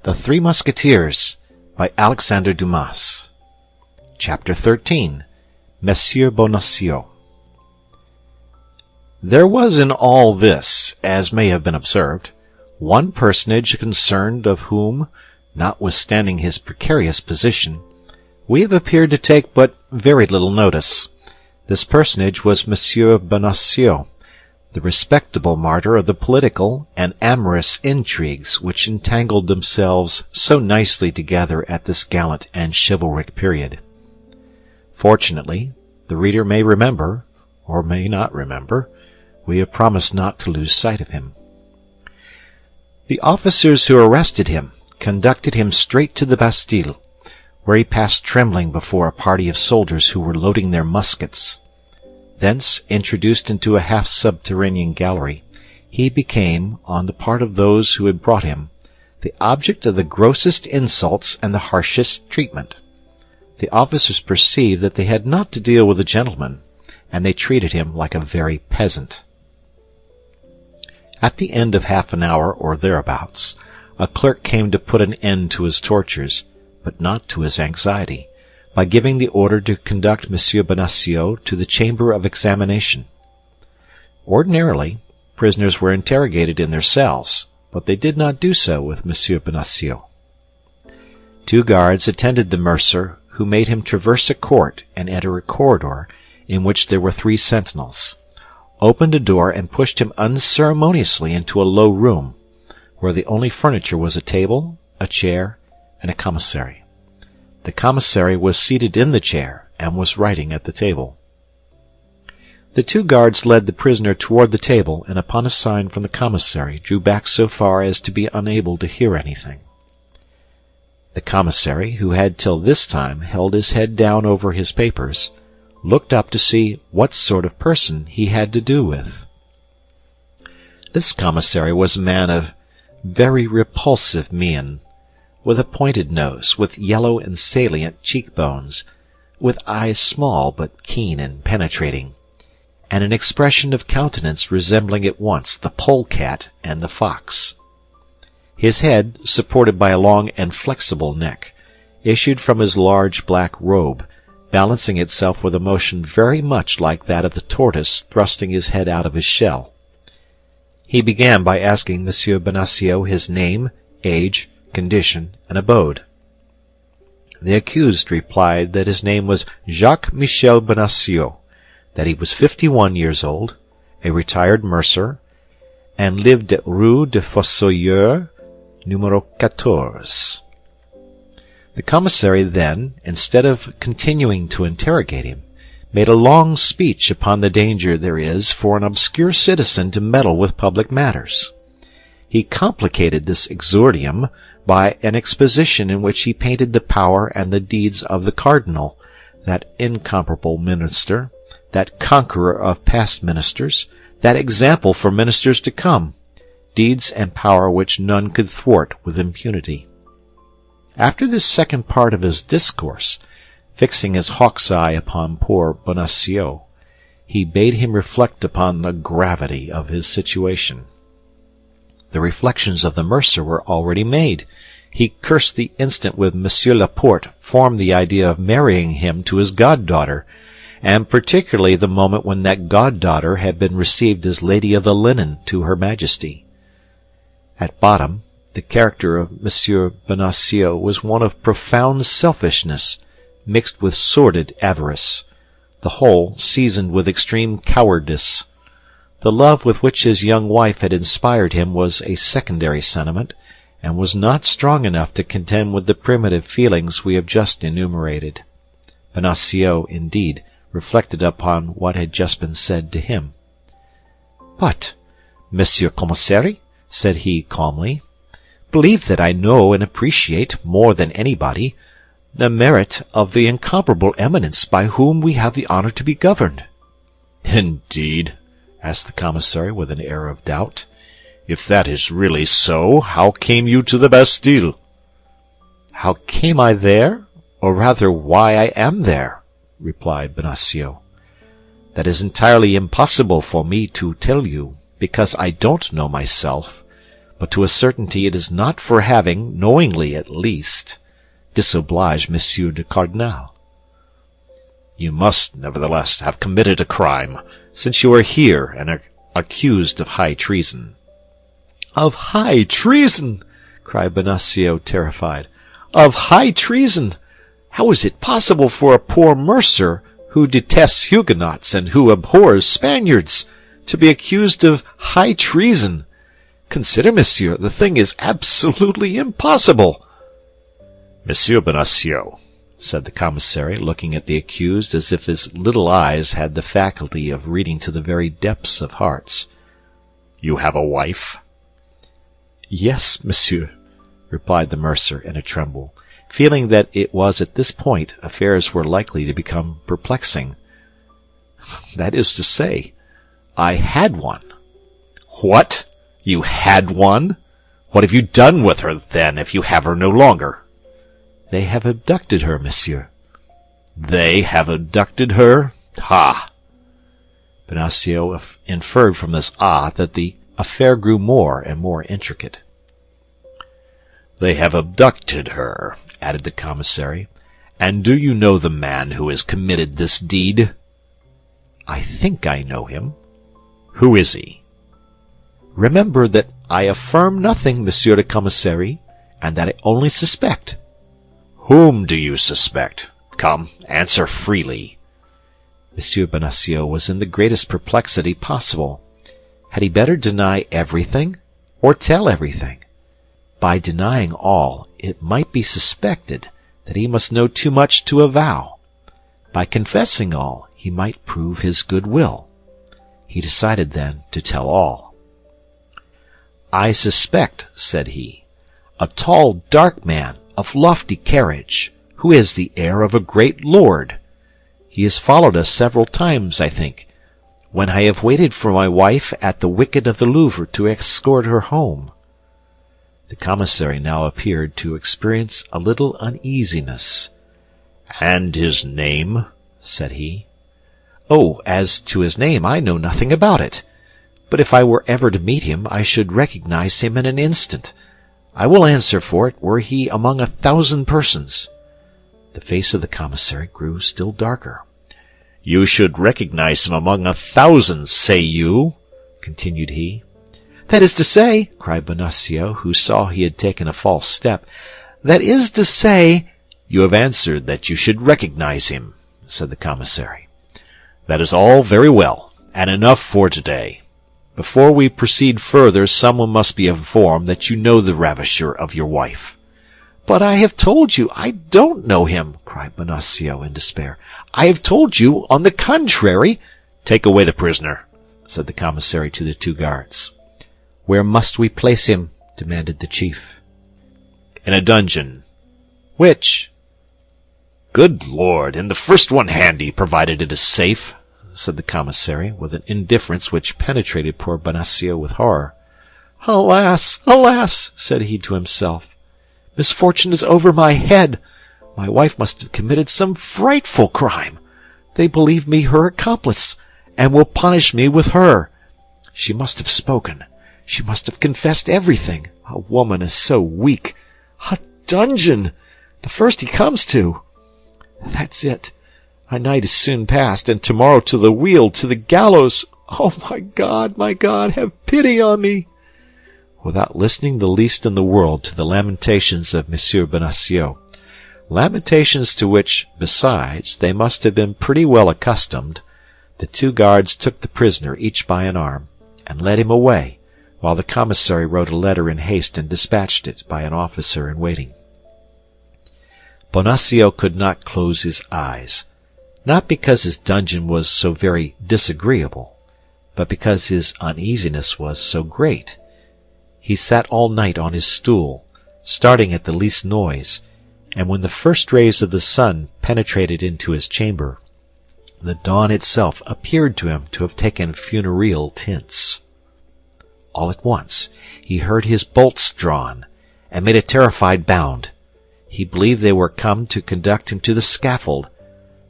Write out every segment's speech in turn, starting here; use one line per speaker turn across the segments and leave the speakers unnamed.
The Three Musketeers by Alexandre Dumas. Chapter 13. Monsieur Bonacieux. There was in all this, as may have been observed, one personage concerned of whom, notwithstanding his precarious position, we have appeared to take but very little notice. This personage was Monsieur Bonacieux, the respectable martyr of the political and amorous intrigues which entangled themselves so nicely together at this gallant and chivalric period. Fortunately, the reader may remember, or may not remember, we have promised not to lose sight of him. The officers who arrested him conducted him straight to the Bastille, where he passed trembling before a party of soldiers who were loading their muskets. Thence, introduced into a half-subterranean gallery, he became, on the part of those who had brought him, the object of the grossest insults and the harshest treatment. The officers perceived that they had not to deal with a gentleman, and they treated him like a very peasant. At the end of half an hour or thereabouts, a clerk came to put an end to his tortures, but not to his anxiety, by giving the order to conduct Monsieur Bonacieux to the chamber of examination. Ordinarily, prisoners were interrogated in their cells, but they did not do so with Monsieur Bonacieux. 2 guards attended the mercer, who made him traverse a court and enter a corridor in which there were 3 sentinels, opened a door and pushed him unceremoniously into a low room, where the only furniture was a table, a chair, and a commissary. The commissary was seated in the chair, and was writing at the table. The 2 guards led the prisoner toward the table, and upon a sign from the commissary drew back so far as to be unable to hear anything. The commissary, who had till this time held his head down over his papers, looked up to see what sort of person he had to do with. This commissary was a man of very repulsive mien, with a pointed nose, with yellow and salient cheekbones, with eyes small but keen and penetrating, and an expression of countenance resembling at once the polecat and the fox. His head, supported by a long and flexible neck, issued from his large black robe, balancing itself with a motion very much like that of the tortoise thrusting his head out of his shell. He began by asking Monsieur Bonacieux his name, age, condition, and abode. The accused replied that his name was Jacques-Michel Bonacieux, that he was 51 years old, a retired mercer, and lived at Rue de Fossoyeurs, numero 14. The commissary then, instead of continuing to interrogate him, made a long speech upon the danger there is for an obscure citizen to meddle with public matters. He complicated this exordium by an exposition in which he painted the power and the deeds of the cardinal, that incomparable minister, that conqueror of past ministers, that example for ministers to come, deeds and power which none could thwart with impunity. After this second part of his discourse, fixing his hawk's eye upon poor Bonacieux, he bade him reflect upon the gravity of his situation. The reflections of the mercer were already made. He cursed the instant when Monsieur Laporte formed the idea of marrying him to his goddaughter, and particularly the moment when that goddaughter had been received as Lady of the Linen to Her Majesty. At bottom, the character of Monsieur Bonacieux was one of profound selfishness, mixed with sordid avarice, the whole seasoned with extreme cowardice. The love with which his young wife had inspired him was a secondary sentiment, and was not strong enough to contend with the primitive feelings we have just enumerated. Bonacieux, indeed, reflected upon what had just been said to him. "But, Monsieur Commissary," said he calmly, "believe that I know and appreciate, more than anybody, the merit of the incomparable eminence by whom we have the honor to be governed." "Indeed?" asked the commissary with an air of doubt. "If that is really so, how came you to the Bastille?" "How came I there? Or rather, why I am there," replied Bonacieux. "That is entirely impossible for me to tell you. because I don't know myself, but to a certainty it is not for having, knowingly at least, disobliged Monsieur the Cardinal. You must, nevertheless, have committed a crime, since you are here and are accused of high treason. Of high treason! Cried Bonacieux, terrified. Of high treason! How is it possible for a poor mercer, who detests Huguenots and who abhors Spaniards, to be accused of high treason? Consider, monsieur, the thing is absolutely impossible. Monsieur Bonacieux, said the commissary, looking at the accused as if his little eyes had the faculty of reading to the very depths of hearts, you have a wife? Yes, monsieur, replied the mercer in a tremble, feeling that it was at this point affairs were likely to become perplexing. That is to say, I had one. What? You had one? What have you done with her, then, if you have her no longer? They have abducted her, monsieur. They have abducted her? Ha! Bonacieux inferred from this ah that the affair grew more and more intricate. They have abducted her, added the commissary. And do you know the man who has committed this deed? I think I know him. Who is he? Remember that I affirm nothing, monsieur the commissary, and that I only suspect. Whom do you suspect? Come, answer freely. Monsieur Bonacieux was in the greatest perplexity possible. Had he better deny everything, or tell everything? By denying all, it might be suspected that he must know too much to avow. By confessing all, he might prove his good will. He decided then to tell all. I suspect, said he, a tall, dark man of lofty carriage, who is the heir of a great lord. He has followed us several times, I think, when I have waited for my wife at the wicket of the Louvre to escort her home. The commissary now appeared to experience a little uneasiness. And his name? Said he. Oh, as to his name, I know nothing about it. But if I were ever to meet him, I should recognize him in an instant. I will answer for it, were he among 1,000 persons. The face of the commissary grew still darker. You should recognize him among 1,000, say you? Continued he. That is to say, cried Bonacieux, who saw he had taken a false step, that is to say— You have answered that you should recognize him, said the commissary. That is all very well, and enough for today. Before we proceed further, someone must be informed that you know the ravisher of your wife. But I have told you I don't know him, cried Bonacieux in despair. I have told you, on the contrary— Take away the prisoner, said the commissary to the 2 guards. Where must we place him? Demanded the chief. In a dungeon. Which? Good Lord, in the first one handy, provided it is safe, said the commissary, with an indifference which penetrated poor Bonacieux with horror. Alas, alas, said he to himself, misfortune is over my head. My wife must have committed some frightful crime. They believe me her accomplice, and will punish me with her. She must have spoken. She must have confessed everything. A woman is so weak. A dungeon! The first he comes to. That's it. A night is soon past, and tomorrow to the wheel, to the gallows. Oh, my God, have pity on me! Without listening the least in the world to the lamentations of Monsieur Bonacieux, lamentations to which, besides, they must have been pretty well accustomed, the 2 guards took the prisoner each by an arm, and led him away, while the commissary wrote a letter in haste and dispatched it by an officer in waiting. Bonacieux could not close his eyes, not because his dungeon was so very disagreeable, but because his uneasiness was so great. He sat all night on his stool, starting at the least noise, and when the first rays of the sun penetrated into his chamber, the dawn itself appeared to him to have taken funereal tints. All at once he heard his bolts drawn, and made a terrified bound. He believed they were come to conduct him to the scaffold,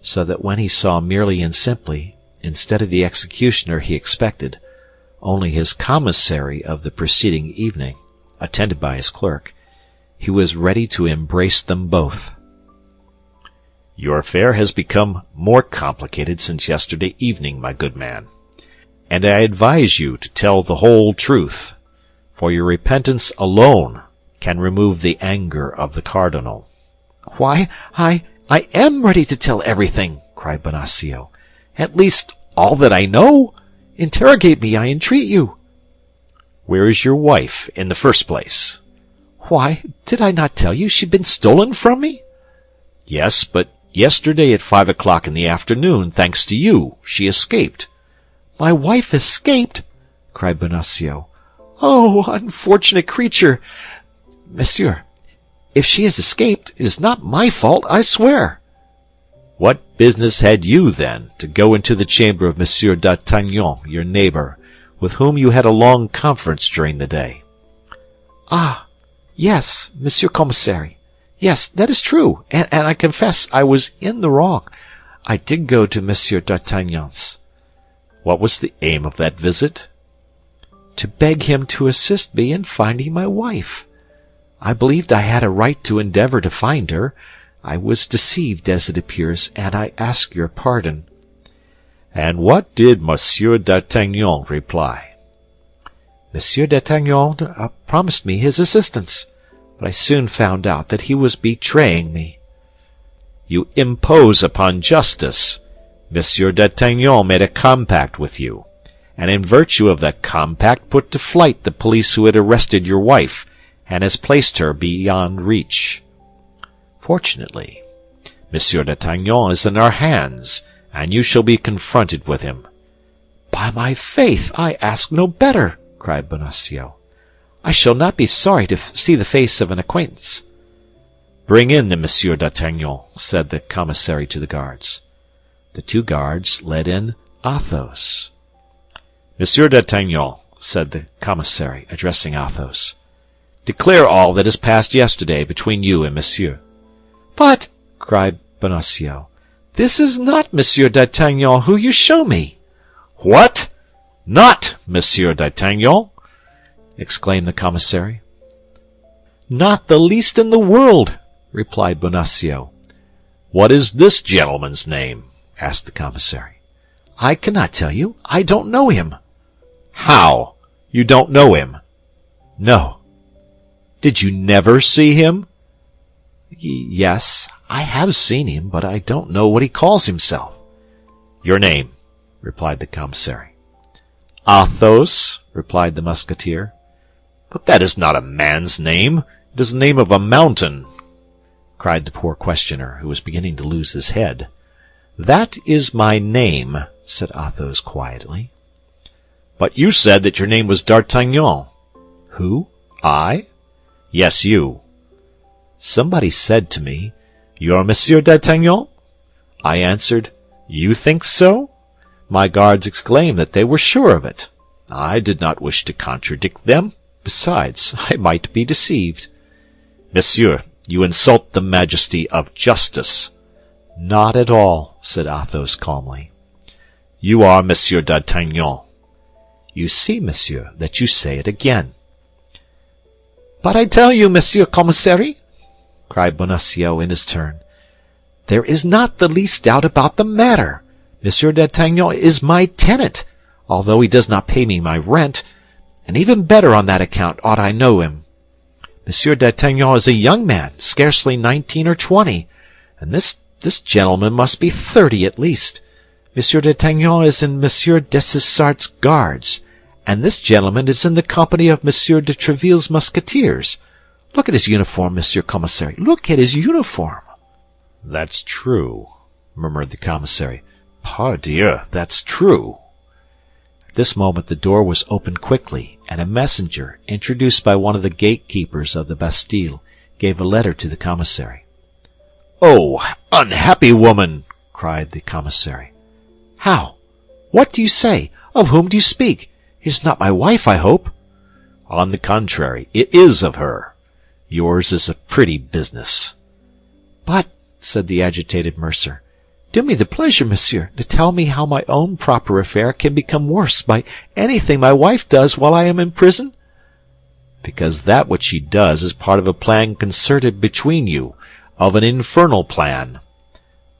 so that when he saw merely and simply, instead of the executioner he expected, only his commissary of the preceding evening, attended by his clerk, he was ready to embrace them both. "Your affair has become more complicated since yesterday evening, my good man, and I advise you to tell the whole truth, for your repentance alone can remove the anger of the cardinal."
"Why, I am ready to tell everything," cried Bonacieux. "At least, all that I know. Interrogate me, I entreat you."
"Where is your wife, in the first place?"
"Why, did I not tell you she'd been stolen from me?"
"Yes, but yesterday at 5 o'clock in the afternoon, thanks to you, she escaped."
"My wife escaped?" cried Bonacieux. "Oh, unfortunate creature! Monsieur, if she has escaped, it is not my fault, I swear."
"What business had you, then, to go into the chamber of Monsieur d'Artagnan, your neighbor, with whom you had a long conference during the day?"
"Ah, yes, Monsieur Commissary. Yes, that is true, and I confess I was in the wrong. I did go to Monsieur d'Artagnan's."
"What was the aim of that visit?"
"To beg him to assist me in finding my wife. I believed I had a right to endeavor to find her. I was deceived, as it appears, and I ask your pardon."
"And what did Monsieur d'Artagnan reply?"
"Monsieur d'Artagnan promised me his assistance, but I soon found out that he was betraying me."
"You impose upon justice. Monsieur d'Artagnan made a compact with you, and in virtue of that compact put to flight the police who had arrested your wife, and has placed her beyond reach. Fortunately, Monsieur d'Artagnan is in our hands, and you shall be confronted with him."
"By my faith, I ask no better," cried Bonacieux. "I shall not be sorry to see the face of an acquaintance."
"Bring in the Monsieur d'Artagnan," said the commissary to the guards.
The two guards led in Athos.
"Monsieur d'Artagnan," said the commissary, addressing Athos, "declare all that has passed yesterday between you and Monsieur."
"But," cried Bonacieux, "this is not Monsieur d'Artagnan who you show me."
"What? Not Monsieur d'Artagnan?" exclaimed the commissary.
"Not the least in the world," replied Bonacieux.
"What is this gentleman's name?" asked the commissary.
"I cannot tell you. I don't know him."
"How? You don't know him?"
"No."
"Did you never see him?"
"Yes, I have seen him, but I don't know what he calls himself."
"Your name?" replied the commissary.
"Athos," replied the Musketeer.
"But that is not a man's name. It is the name of a mountain," cried the poor questioner, who was beginning to lose his head.
"That is my name," said Athos quietly.
"But you said that your name was d'Artagnan."
"Who? I?"
"Yes, you."
"Somebody said to me,
'You're Monsieur d'Artagnan?'
I answered,
'You think so?'
My guards exclaimed that they were sure of it.
I did not wish to contradict them.
Besides, I might be deceived."
"Monsieur, you insult the majesty of justice."
"Not at all," said Athos calmly.
"You are Monsieur d'Artagnan."
"You see, monsieur, that you say it again." "But I tell you, Monsieur Commissary," cried Bonacieux in his turn, "there is not the least doubt about the matter. Monsieur d'Artagnan is my tenant, although he does not pay me my rent, and even better on that account ought I know him. Monsieur d'Artagnan is a young man, scarcely 19 or 20, and this gentleman must be 30 at least. Monsieur d'Artagnan is in Monsieur Dessessart's guards, and this gentleman is in the company of Monsieur de Tréville's Musketeers. Look at his uniform, Monsieur Commissary. Look at his uniform."
"That's true," murmured the commissary. "Pardieu, that's true."
At this moment the door was opened quickly, and a messenger, introduced by one of the gatekeepers of the Bastille, gave a letter to the commissary.
"Oh, unhappy woman!" cried the commissary.
"How? What do you say? Of whom do you speak? It is not my wife, I hope."
"On the contrary, it is of her. Yours is a pretty business."
"But," said the agitated mercer, Do me the pleasure, monsieur, to tell me how my own proper affair can become worse by anything my wife does while I am in prison?"
"Because that which she does is part of a plan concerted between you, of an infernal plan."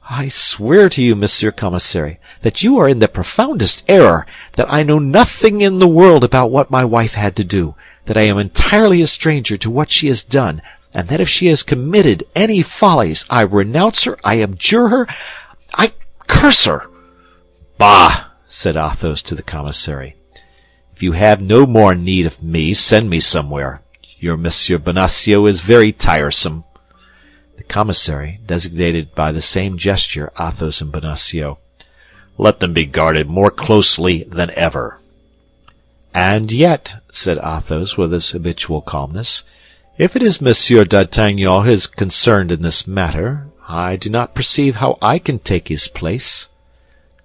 "I swear to you, Monsieur Commissary, that you are in the profoundest error, that I know nothing in the world about what my wife had to do, that I am entirely a stranger to what she has done, and that if she has committed any follies, I renounce her, I abjure her, I curse her."
"Bah!" said Athos to the commissary. "If you have no more need of me, send me somewhere. Your Monsieur Bonacieux is very tiresome." The commissary designated by the same gesture Athos and Bonacieux. "Let them be guarded more closely than ever." "And yet," said Athos with his habitual calmness, "if it is Monsieur d'Artagnan who is concerned in this matter, I do not perceive how I can take his place."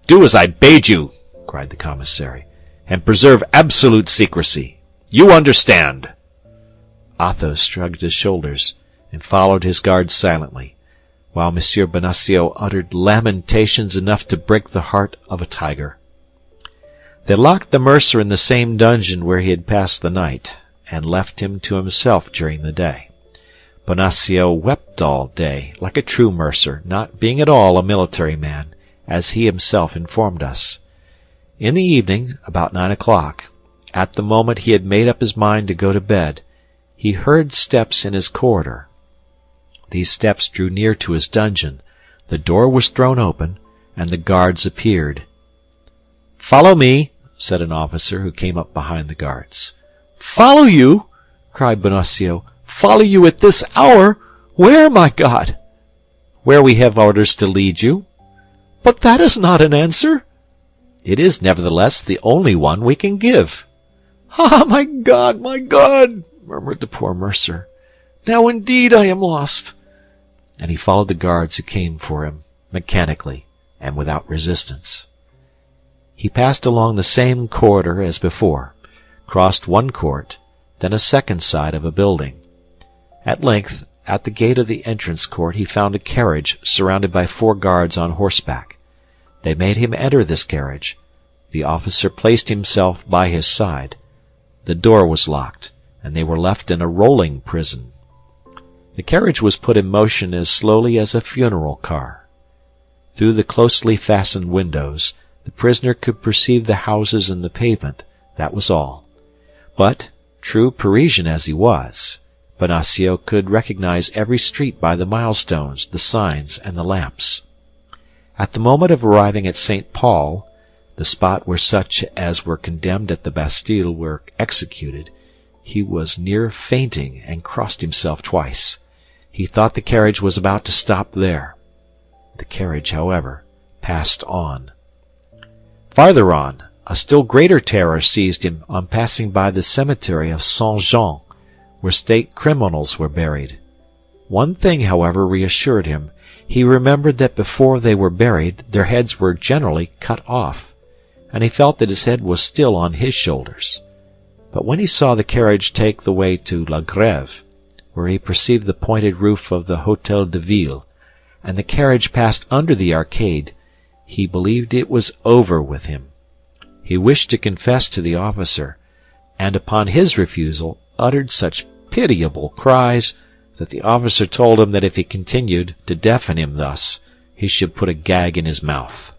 "Do as I bade you," cried the commissary, "and preserve absolute secrecy. You understand."
Athos shrugged his shoulders, and followed his guard silently, while Monsieur Bonacieux uttered lamentations enough to break the heart of a tiger. They locked the mercer in the same dungeon where he had passed the night, and left him to himself during the day. Bonacieux wept all day, like a true mercer, not being at all a military man, as he himself informed us. In the evening, about 9 o'clock, at the moment he had made up his mind to go to bed, he heard steps in his corridor. These steps drew near to his dungeon, the door was thrown open, and the guards appeared. "Follow me," said an officer who came up behind the guards.
"Follow you!" cried Bonacieux. "Follow you at this hour? Where, my God?"
"Where we have orders to lead you."
"But that is not an answer."
"It is nevertheless the only one we can give."
"Ah, my God, murmured the poor mercer. "Now indeed I am lost."
And he followed the guards who came for him, mechanically and without resistance. He passed along the same corridor as before, crossed one court, then a second side of a building. At length, at the gate of the entrance court he found a carriage surrounded by 4 guards on horseback. They made him enter this carriage. The officer placed himself by his side. The door was locked, and they were left in a rolling prison. The carriage was put in motion as slowly as a funeral car. Through the closely fastened windows, the prisoner could perceive the houses and the pavement, that was all. But, true Parisian as he was, Bonacieux could recognize every street by the milestones, the signs, and the lamps. At the moment of arriving at St. Paul, the spot where such as were condemned at the Bastille were executed, he was near fainting and crossed himself twice. He thought the carriage was about to stop there. The carriage, however, passed on. Farther on, a still greater terror seized him on passing by the cemetery of Saint-Jean, where state criminals were buried. One thing, however, reassured him. He remembered that before they were buried, their heads were generally cut off, and he felt that his head was still on his shoulders. But when he saw the carriage take the way to La Grève, where he perceived the pointed roof of the Hôtel de Ville, and the carriage passed under the arcade, he believed it was over with him. He wished to confess to the officer, and upon his refusal uttered such pitiable cries that the officer told him that if he continued to deafen him thus, he should put a gag in his mouth.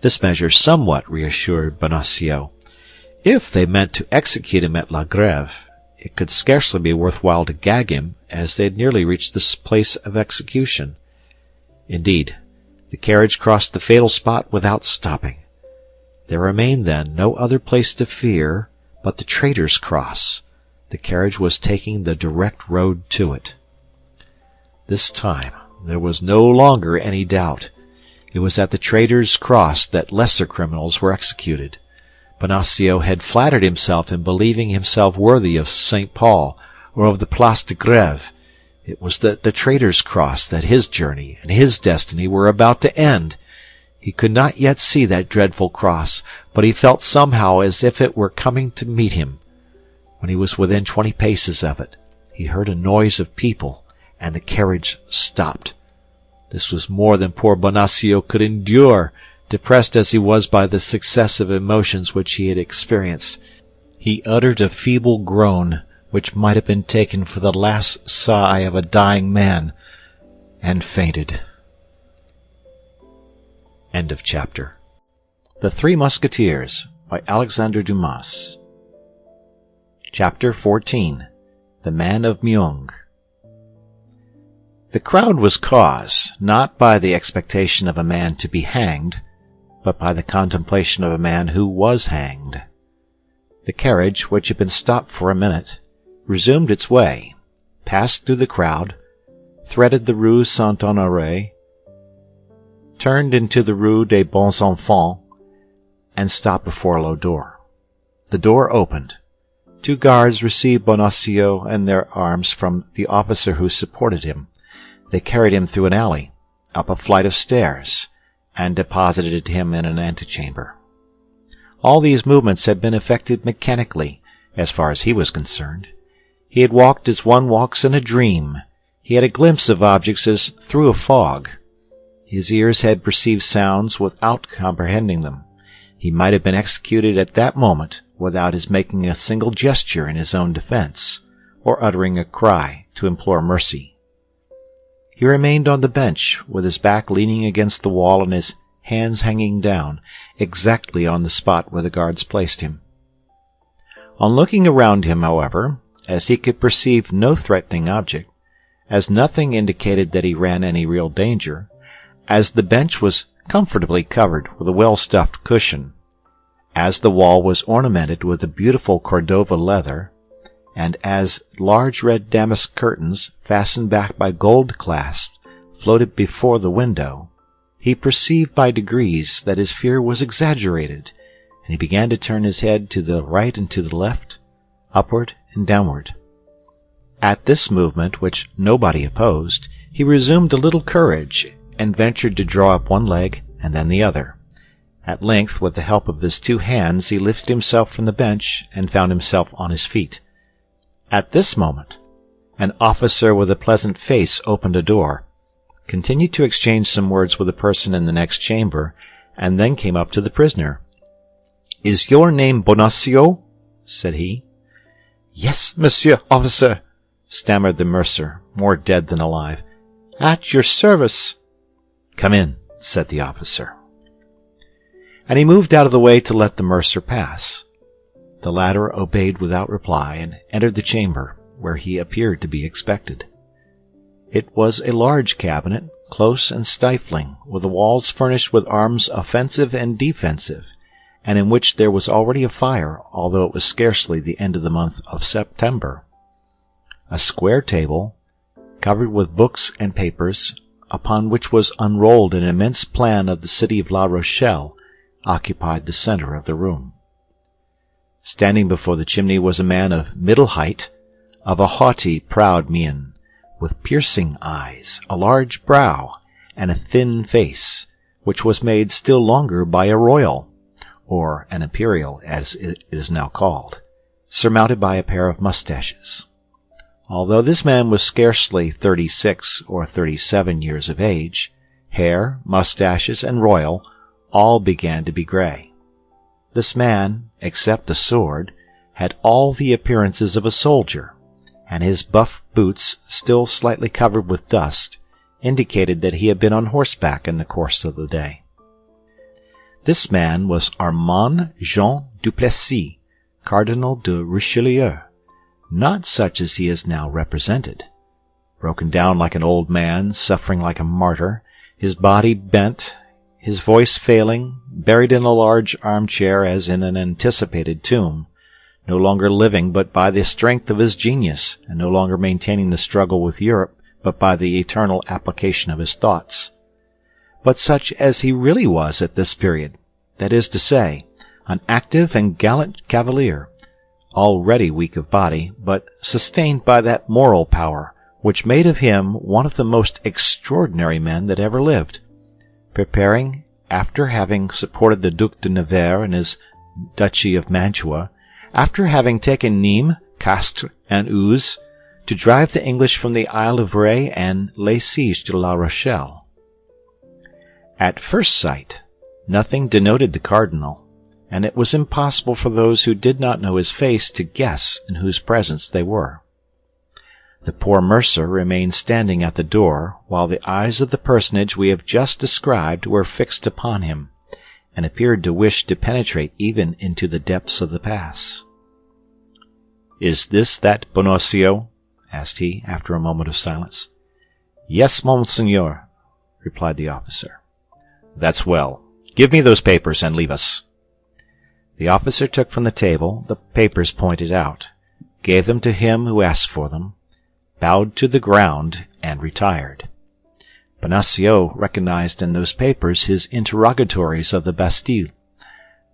This measure somewhat reassured Bonacieux. If they meant to execute him at La Grève, it could scarcely be worthwhile to gag him, as they had nearly reached the place of execution. Indeed, the carriage crossed the fatal spot without stopping. There remained, then, no other place to fear but the Traitor's Cross. The carriage was taking the direct road to it. This time there was no longer any doubt. It was at the Traitor's Cross that lesser criminals were executed. Bonacieux had flattered himself in believing himself worthy of St. Paul or of the Place de Grève. It was at the Traitor's Cross that his journey and his destiny were about to end. He could not yet see that dreadful cross, but he felt somehow as if it were coming to meet him. When he was within 20 paces of it, he heard a noise of people, and the carriage stopped.
This was more than poor Bonacieux could endure, depressed as he was by the successive emotions which he had experienced. He uttered a feeble groan, which might have been taken for the last sigh of a dying man, and fainted. End of chapter. The Three Musketeers, by Alexandre Dumas. Chapter 14. The Man of Meung. The crowd was caused, not by the expectation of a man to be hanged, but by the contemplation of a man who was hanged. The carriage, which had been stopped for a minute, resumed its way, passed through the crowd, threaded the Rue Saint-Honoré, turned into the Rue des Bons Enfants, and stopped before a low door. The door opened. 2 guards received Bonacieux and their arms from the officer who supported him. They carried him through an alley, up a flight of stairs, and deposited him in an antechamber. All these movements had been effected mechanically, as far as he was concerned. He had walked as one walks in a dream. He had a glimpse of objects as through a fog. His ears had perceived sounds without comprehending them. He might have been executed at that moment without his making a single gesture in his own defense, or uttering a cry to implore mercy. He remained on the bench, with his back leaning against the wall and his hands hanging down, exactly on the spot where the guards placed him. On looking around him, however, as he could perceive no threatening object, as nothing indicated that he ran any real danger, as the bench was comfortably covered with a well-stuffed cushion, as the wall was ornamented with a beautiful Cordova leather, and as large red damask curtains, fastened back by gold clasps, floated before the window, he perceived by degrees that his fear was exaggerated, and he began to turn his head to the right and to the left, upward and downward. At this movement, which nobody opposed, he resumed a little courage, and ventured to draw up one leg and then the other. At length, with the help of his 2 hands, he lifted himself from the bench, and found himself on his feet. At this moment, an officer with a pleasant face opened a door, continued to exchange some words with a person in the next chamber, and then came up to the prisoner. "Is your name Bonacieux?" said he. "Yes, monsieur officer," stammered the mercer, more dead than alive. "At your service." "Come in," said the officer. And he moved out of the way to let the mercer pass. The latter obeyed without reply, and entered the chamber, where he appeared to be expected. It was a large cabinet, close and stifling, with the walls furnished with arms offensive and defensive, and in which there was already a fire, although it was scarcely the end of the month of September. A square table, covered with books and papers, upon which was unrolled an immense plan of the city of La Rochelle, occupied the center of the room. Standing before the chimney was a man of middle height, of a haughty, proud mien, with piercing eyes, a large brow, and a thin face, which was made still longer by a royal, or an imperial as it is now called, surmounted by a pair of moustaches. Although this man was scarcely 36 or 37 years of age, hair, moustaches, and royal all began to be gray. This man, except the sword, had all the appearances of a soldier, and his buff boots, still slightly covered with dust, indicated that he had been on horseback in the course of the day. This man was Armand Jean Duplessis, Cardinal de Richelieu, not such as he is now represented. Broken down like an old man, suffering like a martyr, his body bent, his voice failing, buried in a large armchair as in an anticipated tomb, no longer living but by the strength of his genius, and no longer maintaining the struggle with Europe but by the eternal application of his thoughts. But such as he really was at this period, that is to say, an active and gallant cavalier, already weak of body, but sustained by that moral power which made of him one of the most extraordinary men that ever lived, preparing, after having supported the Duc de Nevers in his Duchy of Mantua, after having taken Nîmes, Castres, and Uzes, to drive the English from the Isle of Ré and lay siege to La Rochelle. At first sight, nothing denoted the cardinal, and it was impossible for those who did not know his face to guess in whose presence they were. The poor mercer remained standing at the door, while the eyes of the personage we have just described were fixed upon him, and appeared to wish to penetrate even into the depths of the pass. "Is this that Bonacieux?" asked he, after a moment of silence. "Yes, monseigneur," replied the officer. "That's well. Give me those papers and leave us." The officer took from the table the papers pointed out, gave them to him who asked for them, bowed to the ground, and retired. Bonacieux recognized in those papers his interrogatories of the Bastille.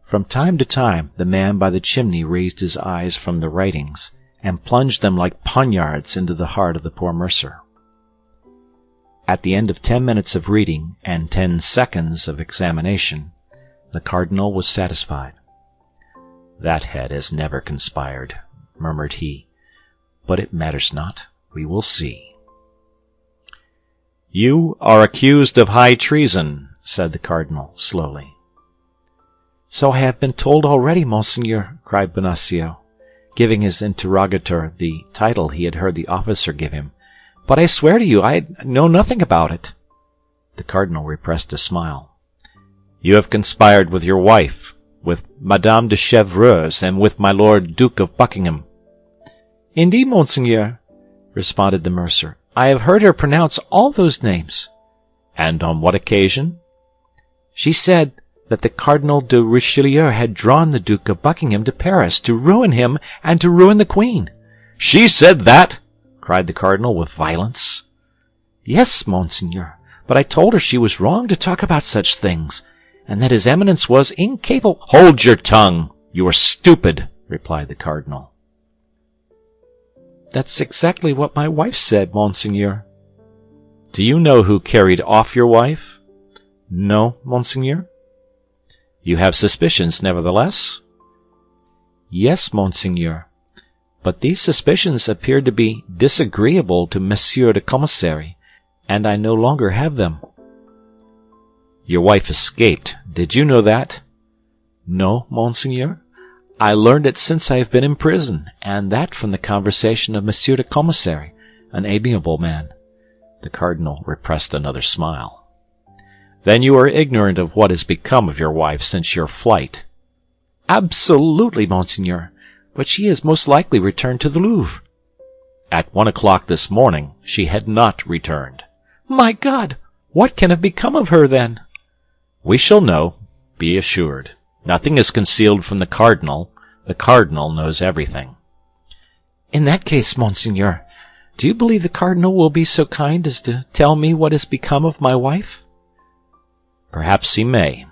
From time to time the man by the chimney raised his eyes from the writings, and plunged them like poniards into the heart of the poor mercer. At the end of 10 minutes of reading and 10 seconds of examination, the cardinal was satisfied. "That head has never conspired," murmured he, "but it matters not. We will see." "You are accused of high treason," said the cardinal, slowly. "So I have been told already, monseigneur," cried Bonacieux, giving his interrogator the title he had heard the officer give him. "But I swear to you, I know nothing about it." The cardinal repressed a smile. "You have conspired with your wife, with Madame de Chevreuse, and with my Lord Duke of Buckingham." "Indeed, monseigneur," responded the mercer, "I have heard her pronounce all those names." "And on what occasion?" "She said that the Cardinal de Richelieu had drawn the Duke of Buckingham to Paris to ruin him and to ruin the Queen." "She said that?" cried the cardinal with violence. "Yes, monseigneur, but I told her she was wrong to talk about such things, and that his Eminence was incapable—" "Hold your tongue! You are stupid," replied the cardinal.
"That's exactly what my wife said, monseigneur."
"Do you know who carried off your wife?"
"No, monseigneur."
"You have suspicions, nevertheless?"
"Yes, monseigneur, but these suspicions appeared to be disagreeable to Monsieur the Commissary, and I no longer have them."
"Your wife escaped. Did you know that?"
"No, monseigneur. I learned it since I have been in prison, and that from the conversation of Monsieur the Commissary, an amiable man."
The cardinal repressed another smile. "Then you are ignorant of what has become of your wife since your flight?"
"Absolutely, monseigneur, but she has most likely returned to the Louvre."
"At 1 o'clock this morning she had not returned."
"My God! What can have become of her, then?"
"We shall know, be assured. Nothing is concealed from the cardinal. The cardinal knows everything."
"In that case, monseigneur, do you believe the cardinal will be so kind as to tell me what has become of my wife?"
"Perhaps he may.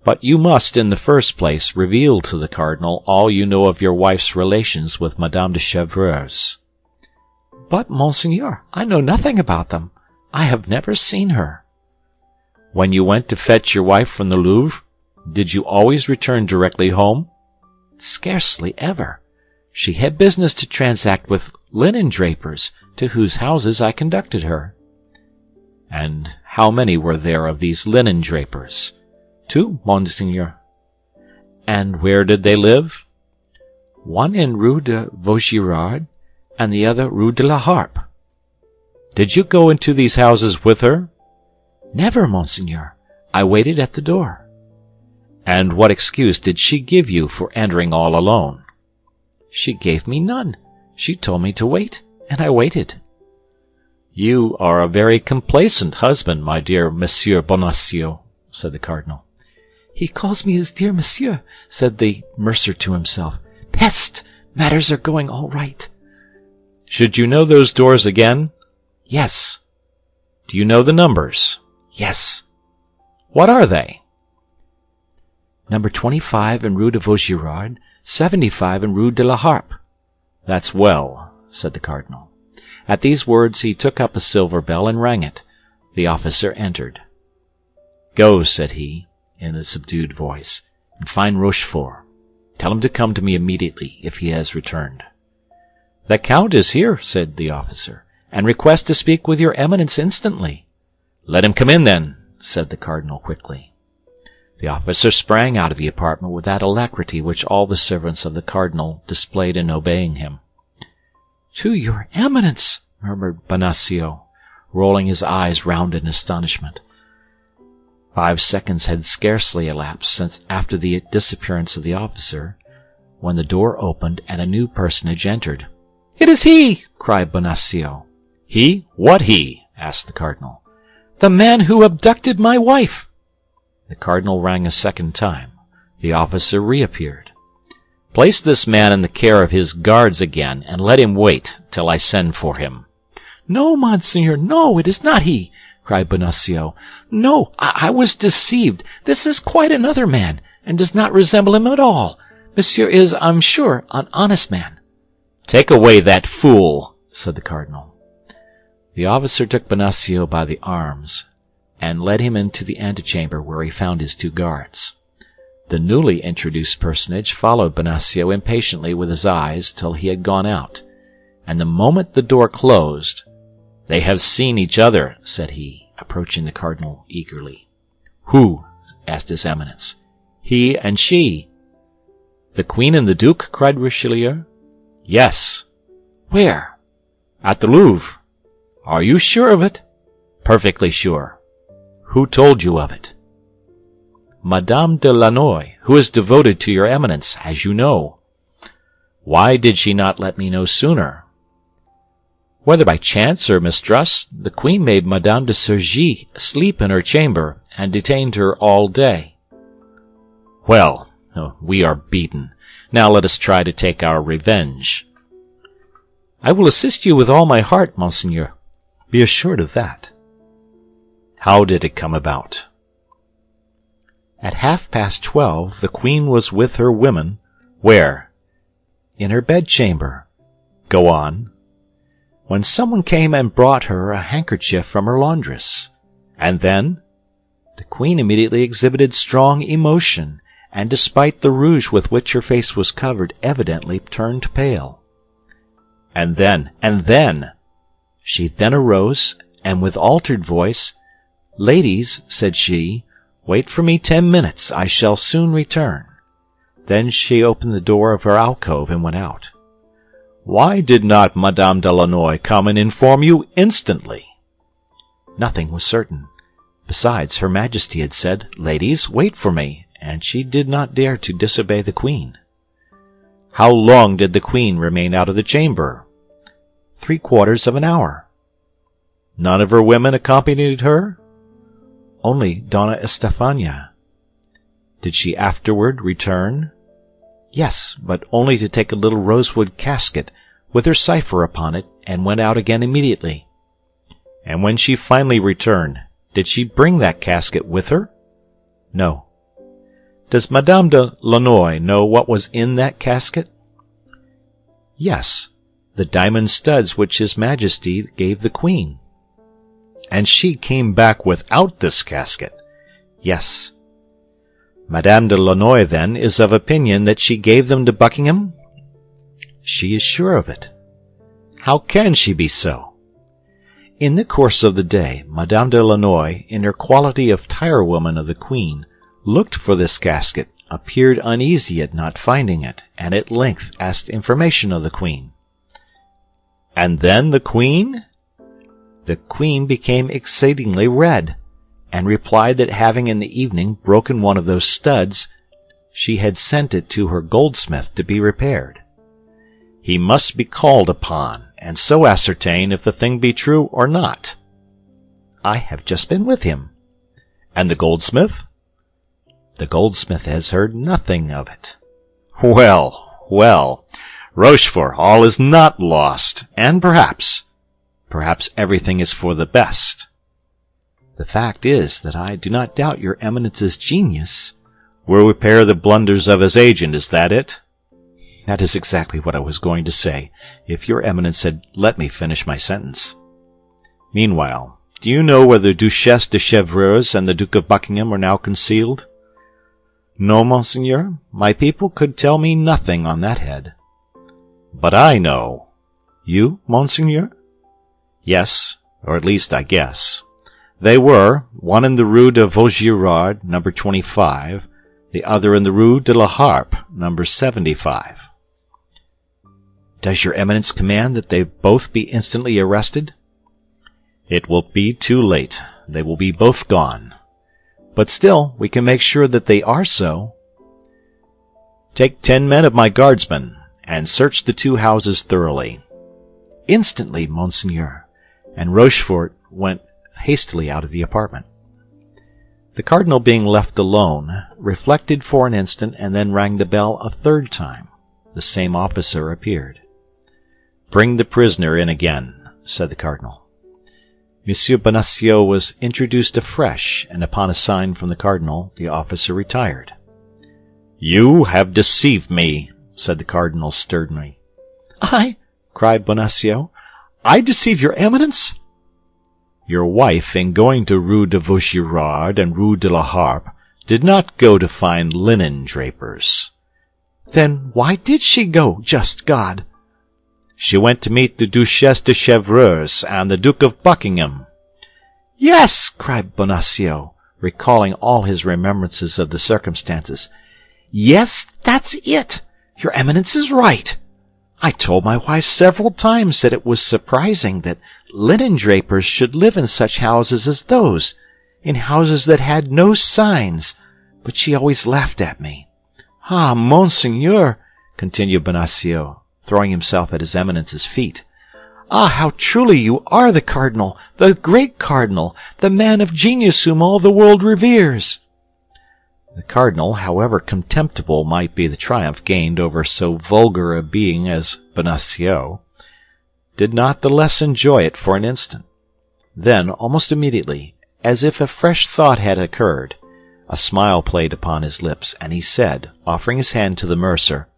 But you must, in the first place, reveal to the cardinal all you know of your wife's relations with Madame de Chevreuse."
"But, monseigneur, I know nothing about them. I have never seen her."
"When you went to fetch your wife from the Louvre, did you always return directly home?"
"Scarcely ever. She had business to transact with linen drapers, to whose houses I conducted her."
"And how many were there of these linen drapers?"
"Two, monseigneur."
"And where did they live?"
"One in Rue de Vaugirard, and the other Rue de la Harpe."
"Did you go into these houses with her?"
"Never, monseigneur. I waited at the door."
"And what excuse did she give you for entering all alone?"
"She gave me none. She told me to wait, and I waited."
"You are a very complacent husband, my dear Monsieur Bonacieux," said the cardinal.
"He calls me his dear monsieur," said the mercer to himself. "Peste! Matters are going all right."
"Should you know those doors again?"
"Yes."
"Do you know the numbers?"
"Yes."
"What are they?"
"Number 25 in Rue de Vaugirard, 75 in Rue de la Harpe."
"That's well," said the cardinal. At these words he took up a silver bell and rang it. The officer entered. "Go," said he, in a subdued voice, "and find Rochefort. Tell him to come to me immediately, if he has returned."
"The Count is here," said the officer, "and requests to speak with your Eminence instantly."
"Let him come in, then. said the cardinal quickly. The officer sprang out of the apartment with that alacrity which all the servants of the cardinal displayed in obeying him. "To your Eminence!" murmured Bonacieux, rolling his eyes round in astonishment. 5 seconds had scarcely elapsed since after the disappearance of the officer, when the door opened and a new personage entered. "It is he!" cried Bonacieux. "He? What he?" asked the cardinal. "The man who abducted my wife." The cardinal rang a second time. The officer reappeared. "Place this man in the care of his guards again, and let him wait till I send for him." "No, monseigneur, no, it is not he!" cried Bonacieux. "No, I was deceived. This is quite another man, and does not resemble him at all. Monsieur is, I'm sure, an honest man." "Take away that fool," said the cardinal. The officer took Bonacieux by the arms, and led him into the antechamber where he found his 2 guards. The newly introduced personage followed Bonacieux impatiently with his eyes till he had gone out, and the moment the door closed, "They have seen each other," said he, approaching the cardinal eagerly. "Who?" asked his Eminence. "He and she." "The Queen and the Duke?" cried Richelieu. "Yes." "Where?" "At the Louvre." "Are you sure of it?" "Perfectly sure." "Who told you of it?" "Madame de Lannoy, who is devoted to your Eminence, as you know." "Why did she not let me know sooner?" "Whether by chance or mistrust, the Queen made Madame de Surgis sleep in her chamber, and detained her all day." "Well, we are beaten. Now let us try to take our revenge." "I will assist you with all my heart, monseigneur. Be assured of that." "How did it come about?" "At 12:30, the Queen was with her women." "Where?" "In her bedchamber." "Go on." "When someone came and brought her a handkerchief from her laundress." "And then?" "The Queen immediately exhibited strong emotion, and despite the rouge with which her face was covered, evidently turned pale." "And then? And then?" "She then arose, and with altered voice, 'Ladies,' said she, 'wait for me 10 minutes, I shall soon return.' Then she opened the door of her alcove and went out." "Why did not Madame de Lannoy come and inform you instantly?" "Nothing was certain. Besides, Her Majesty had said, 'Ladies, wait for me,' and she did not dare to disobey the Queen." "How long did the Queen remain out of the chamber?" 3/4 of an hour." "None of her women accompanied her?" "Only Donna Estefania." "Did she afterward return?" "Yes, but only to take a little rosewood casket, with her cipher upon it, and went out again immediately." "And when she finally returned, did she bring that casket with her?" "No." "Does Madame de Lannoy know what was in that casket?" "Yes, the diamond studs which His Majesty gave the Queen." "And she came back without this casket?" "Yes." "Madame de Lannoy, then, is of opinion that she gave them to Buckingham?" "She is sure of it." "How can she be so?" "In the course of the day, Madame de Lannoy, in her quality of tirewoman of the Queen, looked for this casket, appeared uneasy at not finding it, and at length asked information of the Queen." "And then the Queen?" "The Queen became exceedingly red, and replied that having in the evening broken one of those studs, she had sent it to her goldsmith to be repaired." "He must be called upon, and so ascertain if the thing be true or not." "I have just been with him." "And the goldsmith?" "The goldsmith has heard nothing of it." "Well, well, Rochefort, all is not lost, and perhaps everything is for the best."
"The fact is that I do not doubt your Eminence's genius."
"Will repair the blunders of his agent, is that it?"
"That is exactly what I was going to say, if your Eminence had let me finish my sentence."
"Meanwhile, do you know where the Duchesse de Chevreuse and the Duke of Buckingham are now concealed?"
"No, monseigneur, my people could tell me nothing on that head."
"But I know."
"You, monseigneur?"
"Yes, or at least I guess. They were, one in the Rue de Vaugirard, number 25, the other in the Rue de la Harpe, number 75.
Does your Eminence command that they both be instantly arrested?
It will be too late. They will be both gone.
But still, we can make sure that they are so.
Take 10 men of my guardsmen, and search the two houses thoroughly.
Instantly, Monseigneur. And Rochefort went hastily out of the apartment.
The cardinal, being left alone, reflected for an instant and then rang the bell a third time. The same officer appeared. "Bring the prisoner in again," said the cardinal.
Monsieur Bonacieux was introduced afresh, and upon a sign from the cardinal, the officer retired.
"You have deceived me," said the cardinal sternly.
"I?" cried Bonacieux. "I deceive your Eminence?"
"Your wife, in going to Rue de Vaugirard and Rue de la Harpe, did not go to find linen drapers."
"Then why did she go, just God?"
"She went to meet the Duchesse de Chevreuse and the Duke of Buckingham."
"Yes," cried Bonacieux, recalling all his remembrances of the circumstances. "Yes, that's it. Your Eminence is right. I told my wife several times that it was surprising that linen drapers should live in such houses as those, in houses that had no signs, but she always laughed at me. Ah, Monseigneur," continued Bonacieux, throwing himself at his Eminence's feet, "ah, how truly you are the cardinal, the great cardinal, the man of genius whom all the world reveres."
The cardinal, however contemptible might be the triumph gained over so vulgar a being as Bonacieux, did not the less enjoy it for an instant. Then, almost immediately, as if a fresh thought had occurred, a smile played upon his lips, and he said, offering his hand to the mercer,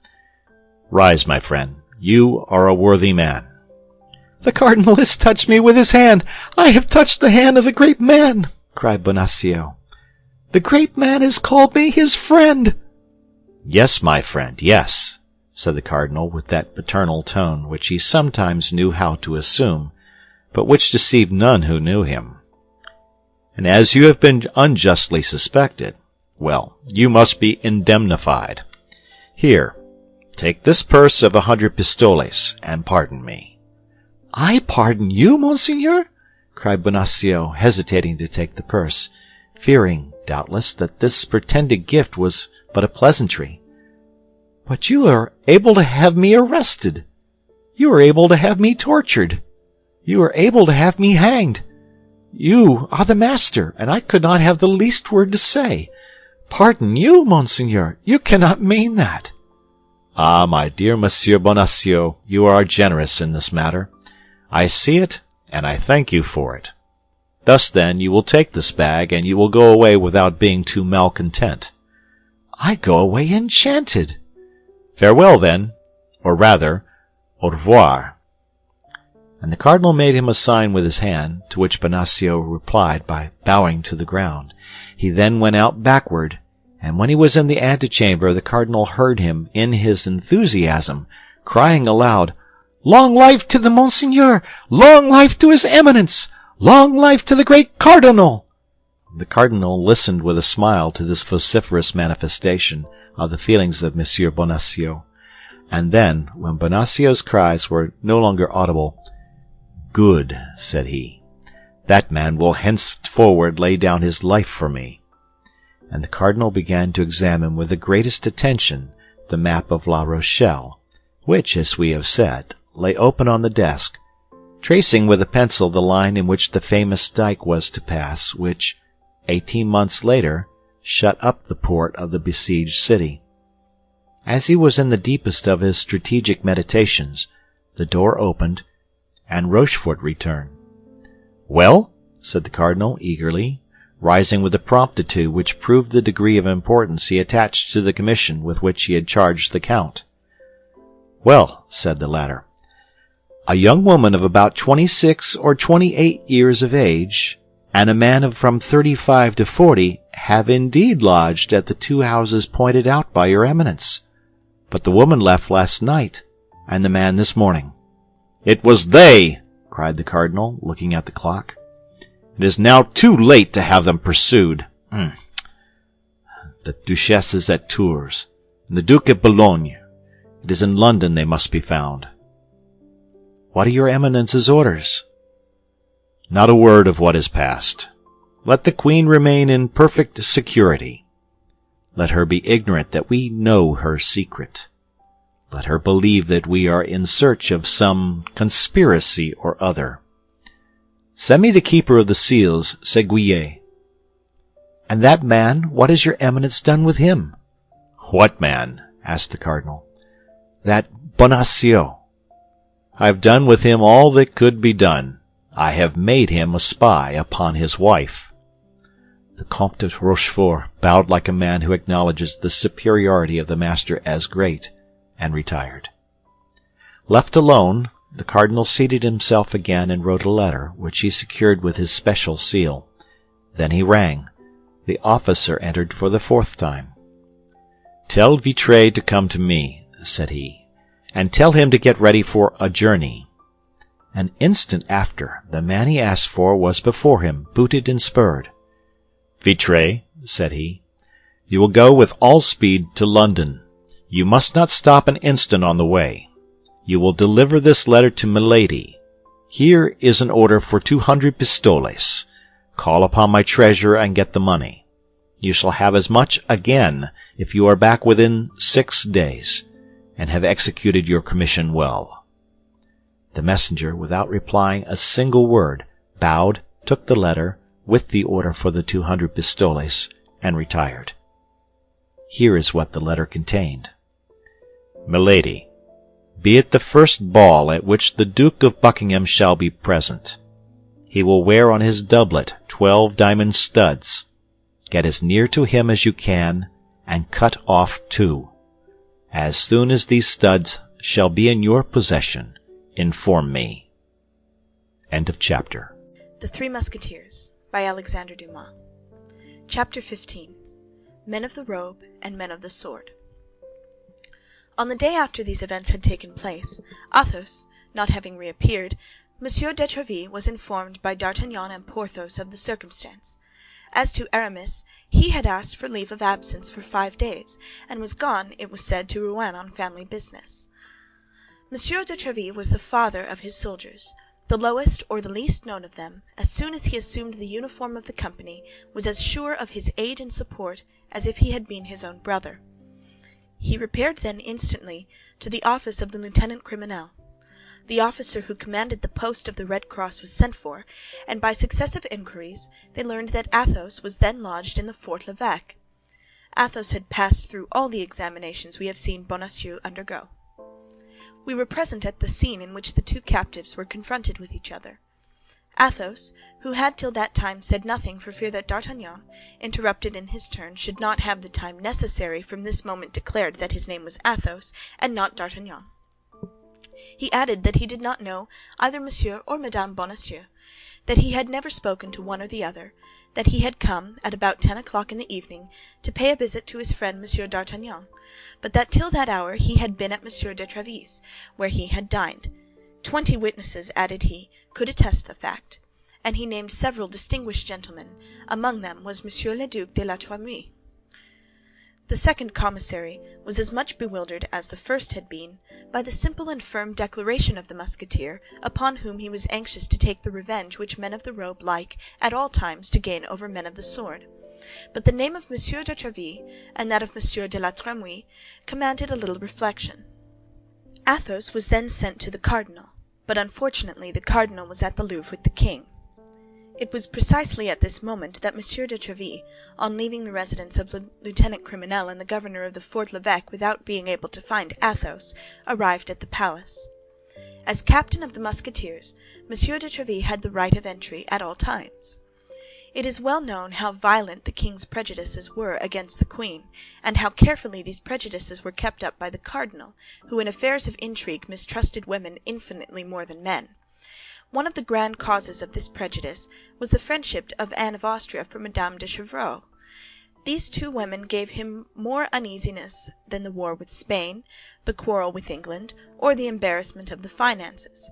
"Rise, my friend. You are a worthy man."
"The cardinal has touched me with his hand. I have touched the hand of the great man," cried Bonacieux. "The great man has called me his friend."
"Yes, my friend, yes," said the cardinal, with that paternal tone which he sometimes knew how to assume, but which deceived none who knew him. "And as you have been unjustly suspected, well, you must be indemnified. Here, take this purse of 100 pistoles, and pardon me."
"I pardon you, Monseigneur?" cried Bonacieux, hesitating to take the purse, fearing, doubtless, that this pretended gift was but a pleasantry. "But you are able to have me arrested. You are able to have me tortured. You are able to have me hanged. You are the master, and I could not have the least word to say. Pardon you, Monseigneur? You cannot mean that."
"Ah, my dear Monsieur Bonacieux, you are generous in this matter. I see it, and I thank you for it. Thus, then, you will take this bag, and you will go away without being too malcontent."
"I go away enchanted."
"Farewell, then, or rather, au revoir."
And the cardinal made him a sign with his hand, to which Bonacieux replied by bowing to the ground. He then went out backward, and when he was in the antechamber, the cardinal heard him, in his enthusiasm, crying aloud, "Long life to the Monseigneur! Long life to his Eminence! Long life to the great cardinal!" The cardinal listened with a smile to this vociferous manifestation of the feelings of Monsieur Bonacieux, and then, when Bonacieux's cries were no longer audible, "Good," said he, "that man will henceforward lay down his life for me." And the cardinal began to examine with the greatest attention the map of La Rochelle, which, as we have said, lay open on the desk, tracing with a pencil the line in which the famous dike was to pass, which, 18 months later, shut up the port of the besieged city. As he was in the deepest of his strategic meditations, the door opened, and Rochefort returned. "Well?" said the cardinal, eagerly, rising with a promptitude which proved the degree of importance he attached to the commission with which he had charged the count. "Well," said the latter, "a young woman of about 26 or 28 years of age, and a man of from 35 to 40 have indeed lodged at the two houses pointed out by your Eminence, but the woman left last night, and the man this morning." "It was they!" cried the cardinal, looking at the clock.
It is now too late to have them pursued. The Duchess is at Tours, and the Duke at Boulogne. It is in London they must be found.
What are your Eminence's orders?
Not a word of what is past. Let the Queen remain in perfect security. Let her be ignorant that we know her secret. Let her believe that we are in search of some conspiracy or other. Send me the keeper of the seals, Séguier.
And that man, what has your Eminence done with him?
What man? Asked the cardinal.
That Bonacieux.
I have done with him all that could be done. I have made him a spy upon his wife.
The Comte de Rochefort bowed like a man who acknowledges the superiority of the master as great, and retired. Left alone, the cardinal seated himself again and wrote a letter, which he secured with his special seal. Then he rang. The officer entered for the 4th time.
"Tell Vitray to come to me," said he, "and tell him to get ready for a journey."
An instant after, the man he asked for was before him, booted and spurred.
"Vitray," said he, "you will go with all speed to London. You must not stop an instant on the way. You will deliver this letter to Milady. Here is an order for 200 pistoles. Call upon my treasurer and get the money. You shall have as much again if you are back within 6 days, and have executed your commission well."
The messenger, without replying a single word, bowed, took the letter, with the order for the 200 pistoles, and retired. Here is what the letter contained.
"Milady, be at the first ball at which the Duke of Buckingham shall be present. He will wear on his doublet 12 diamond studs. Get as near to him as you can, and cut off 2. As soon as these studs shall be in your possession, inform me." End of chapter.
The Three Musketeers by Alexandre Dumas. Chapter 15. Men of the Robe and Men of the Sword. On the day after these events had taken place, Athos not having reappeared, Monsieur de Tréville was informed by D'Artagnan and Porthos of the circumstance. As to Aramis, he had asked for leave of absence for 5 days, and was gone, it was said, to Rouen on family business. Monsieur de Tréville was the father of his soldiers. The lowest or the least known of them, as soon as he assumed the uniform of the company, was as sure of his aid and support as if he had been his own brother. He repaired then instantly to the office of the lieutenant criminel. The officer who commanded the post of the Red Cross was sent for, and by successive inquiries they learned that Athos was then lodged in the Fort l'Evêque. Athos had passed through all the examinations we have seen Bonacieux undergo. We were present at the scene in which the two captives were confronted with each other. Athos, who had till that time said nothing for fear that D'Artagnan, interrupted in his turn, should not have the time necessary, from this moment declared that his name was Athos, and not D'Artagnan. He added that he did not know either Monsieur or Madame Bonacieux, that he had never spoken to one or the other, that he had come, at about 10 o'clock in the evening, to pay a visit to his friend Monsieur d'Artagnan, but that till that hour he had been at Monsieur de Tréville's, where he had dined. 20 witnesses, added he, could attest the fact, and he named several distinguished gentlemen. Among them was Monsieur le Duc de la Trémouille. The second commissary was as much bewildered as the first had been by the simple and firm declaration of the Musketeer, upon whom he was anxious to take the revenge which men of the robe like, at all times, to gain over men of the sword. But the name of Monsieur de Tréville and that of Monsieur de la Trémouille commanded a little reflection. Athos was then sent to the cardinal, but unfortunately the cardinal was at the Louvre with the king. It was precisely at this moment that Monsieur de Tréville, on leaving the residence of the lieutenant criminel and the governor of the Fort l'Evêque without being able to find Athos, arrived at the palace. As captain of the Musketeers, Monsieur de Tréville had the right of entry at all times. It is well known how violent the king's prejudices were against the queen, and how carefully these prejudices were kept up by the cardinal, who in affairs of intrigue mistrusted women infinitely more than men. One of the grand causes of this prejudice was the friendship of Anne of Austria for Madame de Chevreuse. These two women gave him more uneasiness than the war with Spain, the quarrel with England, or the embarrassment of the finances.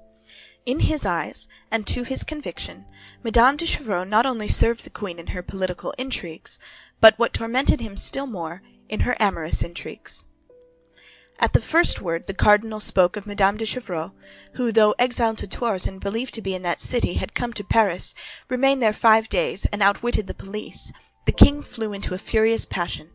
In his eyes, and to his conviction, Madame de Chevreuse not only served the queen in her political intrigues, but what tormented him still more, in her amorous intrigues. At the first word the cardinal spoke of Madame de Chevreuse, who, though exiled to Tours and believed to be in that city, had come to Paris, remained there 5 days, and outwitted the police, the king flew into a furious passion.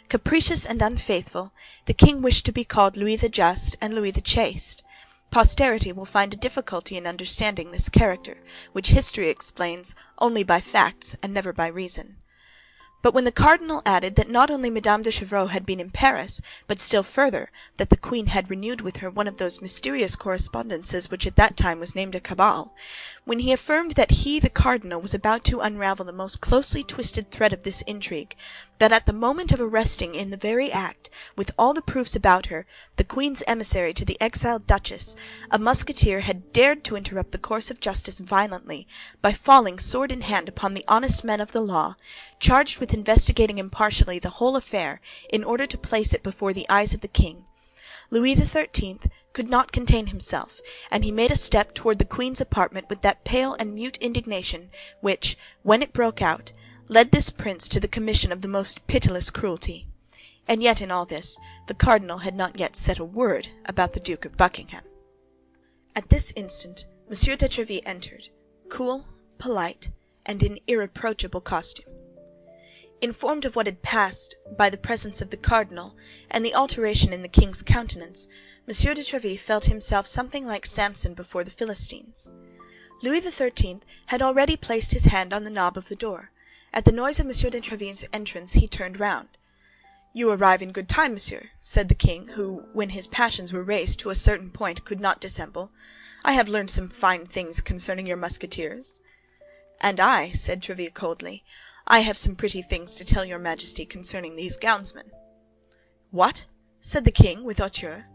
Capricious and unfaithful, the king wished to be called Louis the Just and Louis the Chaste. Posterity will find a difficulty in understanding this character, which history explains only by facts and never by reason. But when the cardinal added that not only Madame de Chevreuse had been in Paris, but still further, that the queen had renewed with her one of those mysterious correspondences which at that time was named a cabal, when he affirmed that he, the cardinal, was about to unravel the most closely twisted thread of this intrigue, that at the moment of arresting in the very act, with all the proofs about her, the queen's emissary to the exiled duchess, a Musketeer had dared to interrupt the course of justice violently, by falling sword in hand upon the honest men of the law, charged with investigating impartially the whole affair, in order to place it before the eyes of the king, Louis XIII could not contain himself, and he made a step toward the queen's apartment with that pale and mute indignation which, when it broke out, led this prince to the commission of the most pitiless cruelty. And yet in all this, the cardinal had not yet said a word about the Duke of Buckingham. At this instant, Monsieur de Tréville entered, cool, polite, and in irreproachable costume. Informed of what had passed by the presence of the cardinal and the alteration in the king's countenance, Monsieur de Tréville felt himself something like Samson before the Philistines. Louis XIII had already placed his hand on the knob of the door. At the noise of Monsieur de Tréville's entrance he turned round. "You arrive in good time, monsieur," said the king, who, when his passions were raised to a certain point, could not dissemble. "I have learned some fine things concerning your Musketeers." "And I," said Tréville coldly, "I have some pretty things to tell your Majesty concerning these gownsmen." "What?" said the king, with hauteur.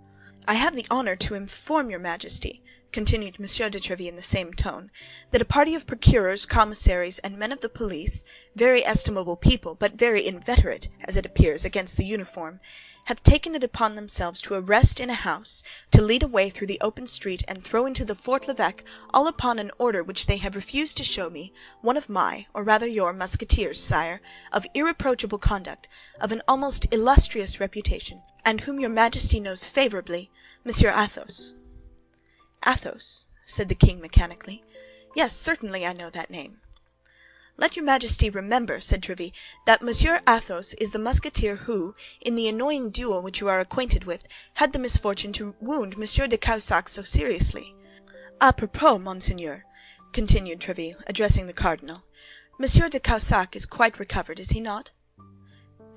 "I have the honor to inform your Majesty," continued Monsieur de Tréville in the same tone, "that a party of procureurs, commissaries, and men of the police, very estimable people, but very inveterate, as it appears, against the uniform, have taken it upon themselves to arrest in a house, to lead away through the open street, and throw into the Fort l'Evêque, all upon an order which they have refused to show me, one of my, or rather your, Musketeers, sire, of irreproachable conduct, of an almost illustrious reputation, and whom your Majesty knows favourably, Monsieur Athos." "Athos?" said the king mechanically. "Yes, certainly I know that name." "Let your Majesty remember," said Tréville, "that Monsieur Athos is the Musketeer who, in the annoying duel which you are acquainted with, had the misfortune to wound Monsieur de Caussac so seriously. À propos, monseigneur," continued Tréville, addressing the cardinal, "Monsieur de Caussac is quite recovered, is he not?"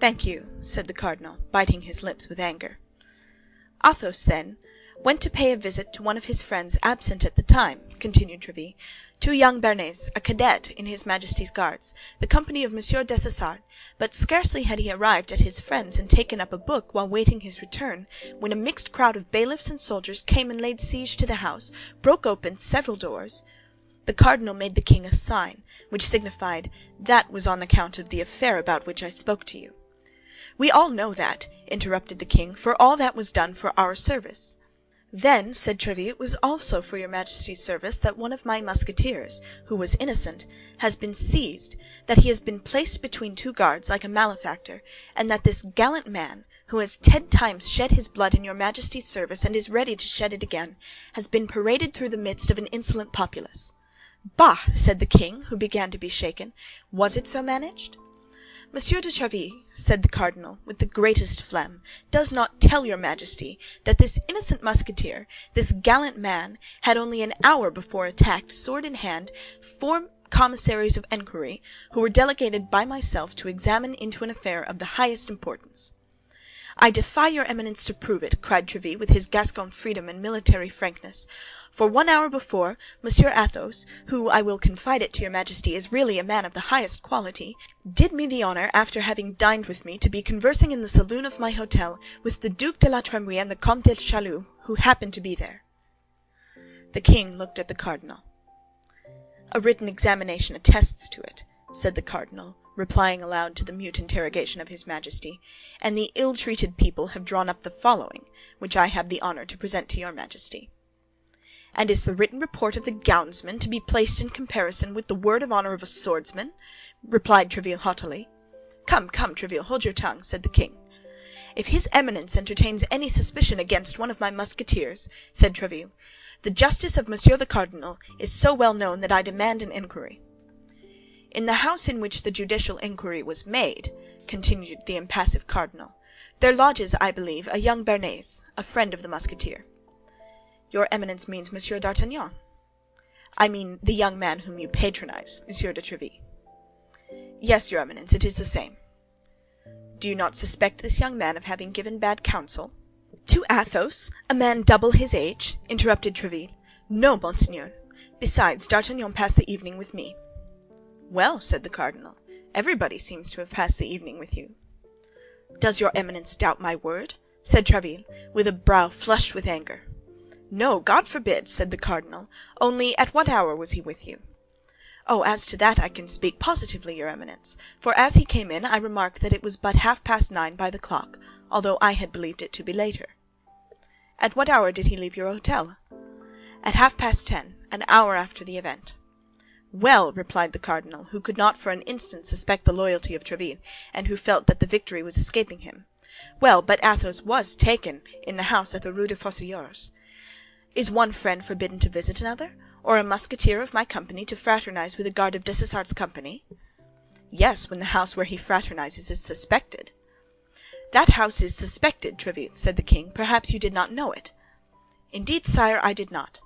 "Thank you," said the cardinal, biting his lips with anger. "Athos, then, went to pay a visit to one of his friends absent at the time," continued Tréville, "two young Béarnais, a cadet in his Majesty's Guards, the company of Monsieur Dessessart, but scarcely had he arrived at his friend's and taken up a book while waiting his return, when a mixed crowd of bailiffs and soldiers came and laid siege to the house, broke open several doors—" The cardinal made the king a sign, which signified, "That was on account of the affair about which I spoke to you." "We all know that," interrupted the king, "for all that was done for our service." "Then," said Tréville, "it was also for your Majesty's service that one of my Musketeers, who was innocent, has been seized, that he has been placed between two guards like a malefactor, and that this gallant man, who has 10 times shed his blood in your Majesty's service and is ready to shed it again, has been paraded through the midst of an insolent populace." "Bah!" said the king, who began to be shaken. "Was it so managed?" "Monsieur de Tréville," said the cardinal, with the greatest phlegm, "does not tell your Majesty that this innocent Musketeer, this gallant man, had only an hour before attacked, sword in hand, 4 commissaries of enquiry, who were delegated by myself to examine into an affair of the highest importance." "I defy your Eminence to prove it," cried Tréville, with his Gascon freedom and military frankness. "For 1 hour before, Monsieur Athos, who, I will confide it to your Majesty, is really a man of the highest quality, did me the honor, after having dined with me, to be conversing in the saloon of my hôtel with the Duc de la Trémouille and the Comte de Châlus, who happened to be there." The king looked at the cardinal. "A written examination attests to it," said the cardinal, replying aloud to the mute interrogation of his Majesty, "and the ill-treated people have drawn up the following, which I have the honor to present to your Majesty." And is the written report of the gownsman to be placed in comparison with the word of honour of a swordsman?" replied Tréville haughtily. "Come, come, Tréville, hold your tongue," said the king. "If his Eminence entertains any suspicion against one of my Musketeers," said Tréville, "the justice of Monsieur the Cardinal is so well known that I demand an inquiry." "In the house in which the judicial inquiry was made," continued the impassive cardinal, "there lodges, I believe, a young Béarnais, a friend of the Musketeer." "Your Eminence means Monsieur d'Artagnan?" "I mean the young man whom you patronize, Monsieur de Tréville." "Yes, your Eminence, it is the same." "Do you not suspect this young man of having given bad counsel?" "To Athos, a man double his age?" interrupted Tréville. "No, monseigneur. Besides, D'Artagnan passed the evening with me." "Well," said the cardinal, "everybody seems to have passed the evening with you." "Does your Eminence doubt my word?" said Tréville, with a brow flushed with anger. "No, God forbid," said the cardinal. "Only at what hour was he with you?" "Oh, as to that I can speak positively, your Eminence, for as he came in I remarked that it was but 9:30 by the clock, although I had believed it to be later." "At what hour did he leave your hôtel?" "At 10:30, an hour after the event." "Well," replied the cardinal, who could not for an instant suspect the loyalty of Tréville, and who felt that the victory was escaping him, "well, but Athos was taken in the house at the Rue des Fossoyeurs. Is one friend forbidden to visit another, or a Musketeer of my company to fraternize with a guard of Dessessart's company?" "Yes, when the house where he fraternizes is suspected." "That house is suspected, Tréville," said the king. "Perhaps you did not know it." "Indeed, sire, I did not.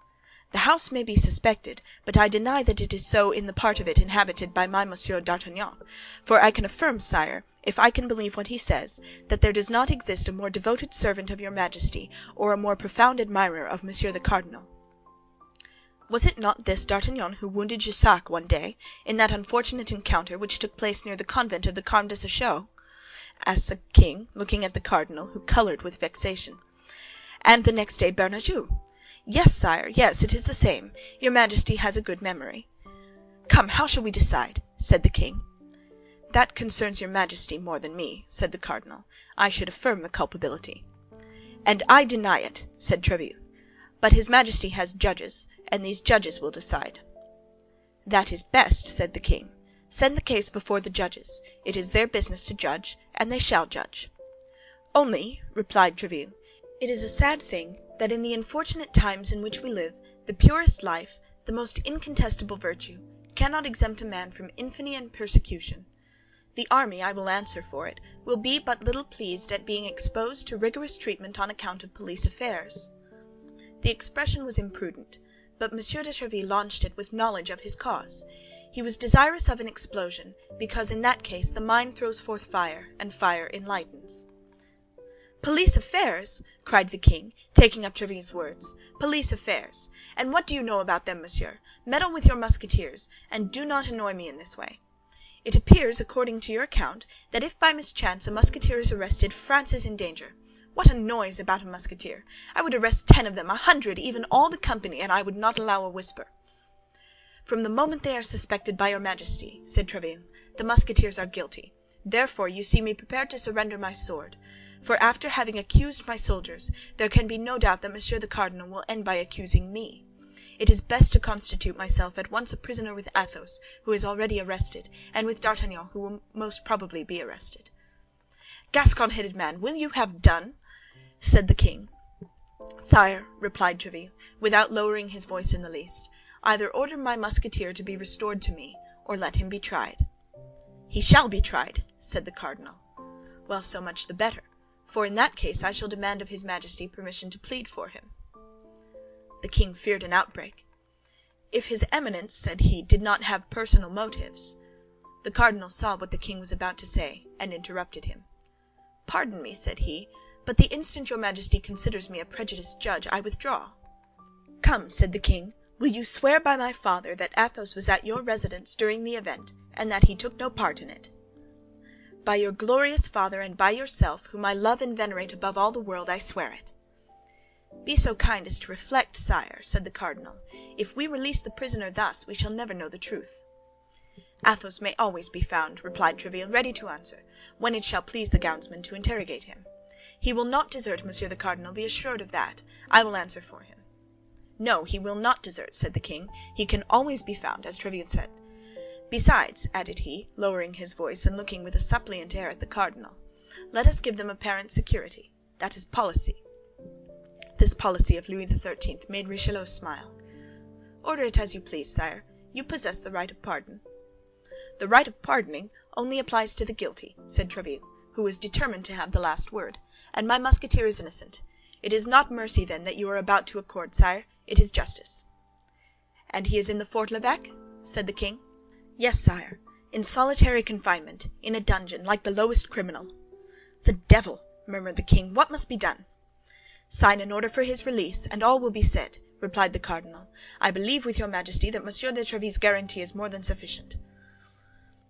The house may be suspected, but I deny that it is so in the part of it inhabited by my Monsieur d'Artagnan; for I can affirm, sire, if I can believe what he says, that there does not exist a more devoted servant of your Majesty, or a more profound admirer of Monsieur the Cardinal." "Was it not this D'Artagnan who wounded Jussac one day, in that unfortunate encounter which took place near the convent of the Carmes Déchaussés?" asked the king, looking at the cardinal, who colored with vexation. "And the next day Bernajoux?" "Yes, sire, yes, it is the same. Your Majesty has a good memory." "Come, how shall we decide?" said the king. "That concerns your Majesty more than me," said the cardinal. "I should affirm the culpability." "And I deny it," said Tréville. "But his Majesty has judges, and these judges will decide." "That is best," said the king. "Send the case before the judges. It is their business to judge, and they shall judge." "Only," replied Tréville, "it is a sad thing that in the unfortunate times in which we live, the purest life, the most incontestable virtue, cannot exempt a man from infamy and persecution. The army, I will answer for it, will be but little pleased at being exposed to rigorous treatment on account of police affairs." The expression was imprudent, but Monsieur de Tréville launched it with knowledge of his cause. He was desirous of an explosion, because in that case the mind throws forth fire, and fire enlightens. "Police affairs!" cried the king, taking up Tréville's words. "Police affairs! And what do you know about them, monsieur? Meddle with your Musketeers, and do not annoy me in this way. It appears, according to your account, that if by mischance a Musketeer is arrested, France is in danger. What a noise about a Musketeer! I would arrest 10 of them, 100, even all the company, and I would not allow a whisper." "From the moment they are suspected by your Majesty," said Tréville, "the Musketeers are guilty. Therefore you see me prepared to surrender my sword. For after having accused my soldiers, there can be no doubt that Monsieur the Cardinal will end by accusing me. It is best to constitute myself at once a prisoner with Athos, who is already arrested, and with D'Artagnan, who will most probably be arrested." "Gascon-headed man, will you have done?" said the king. "Sire," replied Tréville, without lowering his voice in the least, "either order my Musketeer to be restored to me, or let him be tried." "He shall be tried," said the cardinal. "Well, so much the better, for in that case I shall demand of his Majesty permission to plead for him." The king feared an outbreak. "If his Eminence," said he, "did not have personal motives—" The cardinal saw what the king was about to say, and interrupted him. "Pardon me," said he, "but the instant your Majesty considers me a prejudiced judge, I withdraw." "Come," said the king, "will you swear by my father that Athos was at your residence during the event, and that he took no part in it?" "By your glorious father and by yourself, whom I love and venerate above all the world, I swear it." "Be so kind as to reflect, sire," said the cardinal. "If we release the prisoner thus, we shall never know the truth." "Athos may always be found," replied Tréville, "ready to answer, when it shall please the gownsman to interrogate him. He will not desert Monsieur the Cardinal, be assured of that. I will answer for him." No, he will not desert, said the king. He can always be found, as Tréville said. Besides, added he, lowering his voice and looking with a suppliant air at the cardinal, let us give them apparent security. That is policy. This policy of Louis XIII made Richelieu smile. Order it as you please, sire. You possess the right of pardon. The right of pardoning only applies to the guilty, said Tréville, who was determined to have the last word, and my Musketeer is innocent. It is not mercy, then, that you are about to accord, sire. It is justice. And he is in the Fort l'Evêque? Said the king. Yes, sire, in solitary confinement, in a dungeon, like the lowest criminal. The devil! Murmured the king. What must be done? Sign an order for his release, and all will be said, replied the cardinal. I believe with your majesty that Monsieur de Tréville's guarantee is more than sufficient.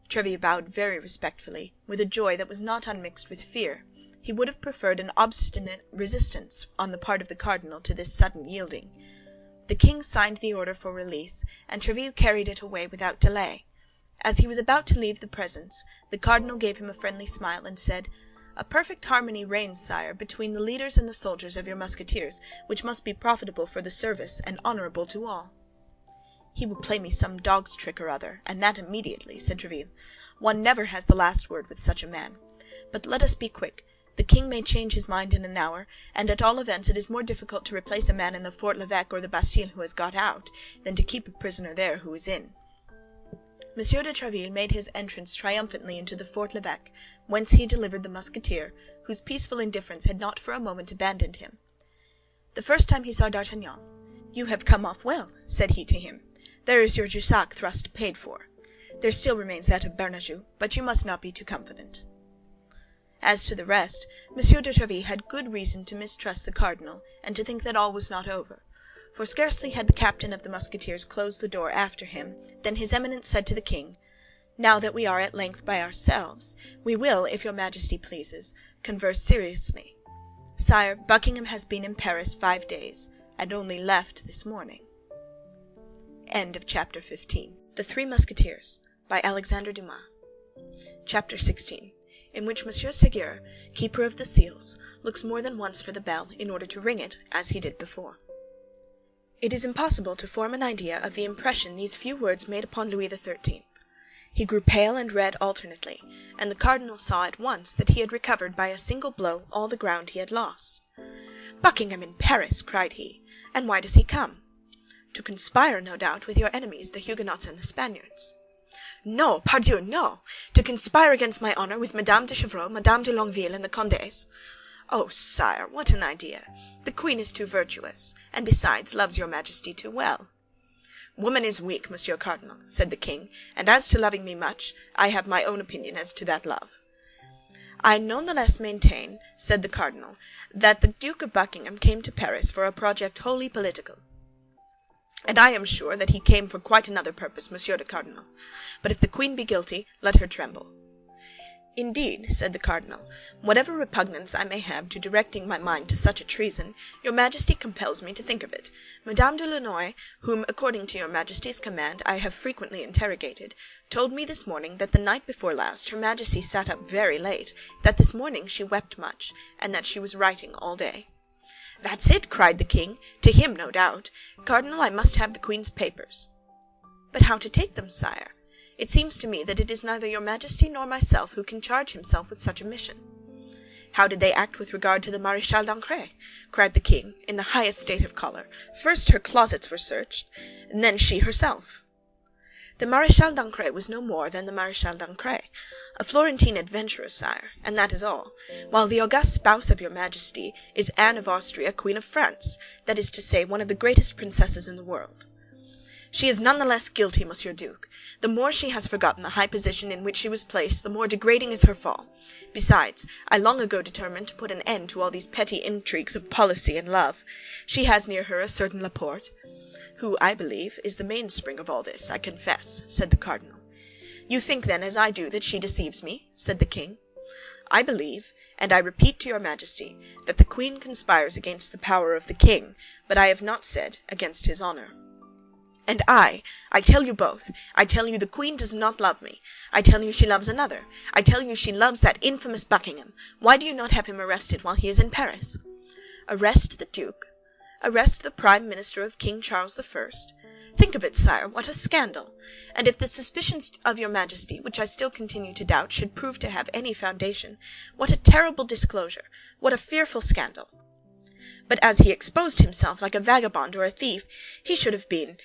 Tréville bowed very respectfully, with a joy that was not unmixed with fear. He would have preferred an obstinate resistance on the part of the cardinal to this sudden yielding. The king signed the order for release, and Tréville carried it away without delay. As he was about to leave the presence, the cardinal gave him a friendly smile and said, A perfect harmony reigns, sire, between the leaders and the soldiers of your Musketeers, which must be profitable for the service and honorable to all. He will play me some dog's trick or other, and that immediately, said Tréville. One never has the last word with such a man. But let us be quick. The king may change his mind in an hour, and at all events it is more difficult to replace a man in the Fort l'Evêque or the Bastille who has got out, than to keep a prisoner there who is in. Monsieur de Tréville made his entrance triumphantly into the Fort l'Evêque, whence he delivered the Musketeer, whose peaceful indifference had not for a moment abandoned him. The first time he saw D'Artagnan, "You have come off well," said he to him. "There is your Jussac thrust paid for. There still remains that of Bernajoux, but you must not be too confident." As to the rest, Monsieur de Tréville had good reason to mistrust the cardinal, and to think that all was not over. For scarcely had the captain of the Musketeers closed the door after him, than his Eminence said to the king, "Now that we are at length by ourselves, we will, if your majesty pleases, converse seriously. Sire, Buckingham has been in Paris 5 days, and only left this morning." End of chapter 15. The Three Musketeers, by Alexandre Dumas. Chapter 16, in which Monsieur Séguier, keeper of the seals, looks more than once for the bell in order to ring it, as he did before. It is impossible to form an idea of the impression these few words made upon Louis XIII. He grew pale and red alternately, and the cardinal saw at once that he had recovered by a single blow all the ground he had lost. "Buckingham in Paris!" cried he. "And why does he come?" "To conspire, no doubt, with your enemies, the Huguenots and the Spaniards." "No, pardieu, no! To conspire against my honor with Madame de Chevreuse, Madame de Longueville, and the Condés. Oh, sire, what an idea! The queen is too virtuous, and besides loves your majesty too well." "Woman is weak, Monsieur Cardinal," said the king, "and as to loving me much, I have my own opinion as to that love." "I none the less maintain," said the cardinal, "that the Duke of Buckingham came to Paris for a project wholly political. And I am sure that he came for quite another purpose, Monsieur the Cardinal. But if the queen be guilty, let her tremble." "Indeed," said the cardinal, "whatever repugnance I may have to directing my mind to such a treason, your majesty compels me to think of it. Madame de Lannoy, whom, according to your majesty's command, I have frequently interrogated, told me this morning that the night before last her majesty sat up very late, that this morning she wept much, and that she was writing all day." "That's it!" cried the king. "To him, no doubt. Cardinal, I must have the queen's papers." "But how to take them, sire? It seems to me that it is neither your majesty nor myself who can charge himself with such a mission." "How did they act with regard to the Maréchale d'Ancre?" cried the king, in the highest state of choler. "First her closets were searched, and then she herself." "The Maréchale d'Ancre was no more than the Maréchale d'Ancre, a Florentine adventurer, sire, and that is all, while the august spouse of your majesty is Anne of Austria, Queen of France, that is to say, one of the greatest princesses in the world. She is none the less guilty, Monsieur Duke. The more she has forgotten the high position in which she was placed, the more degrading is her fall. Besides, I long ago determined to put an end to all these petty intrigues of policy and love. She has near her a certain Laporte, who, I believe, is the mainspring of all this, I confess," said the cardinal. "You think, then, as I do, that she deceives me?" said the king. "I believe, and I repeat to your majesty, that the queen conspires against the power of the king, but I have not said against his honor. And I tell you both, I tell you the queen does not love me. I tell you she loves another. I tell you she loves that infamous Buckingham. Why do you not have him arrested while he is in Paris?" "Arrest the duke? Arrest the Prime Minister of King Charles I. Think of it, sire, what a scandal! And if the suspicions of your Majesty, which I still continue to doubt, should prove to have any foundation, what a terrible disclosure! What a fearful scandal! But as he exposed himself like a vagabond or a thief, he should have been—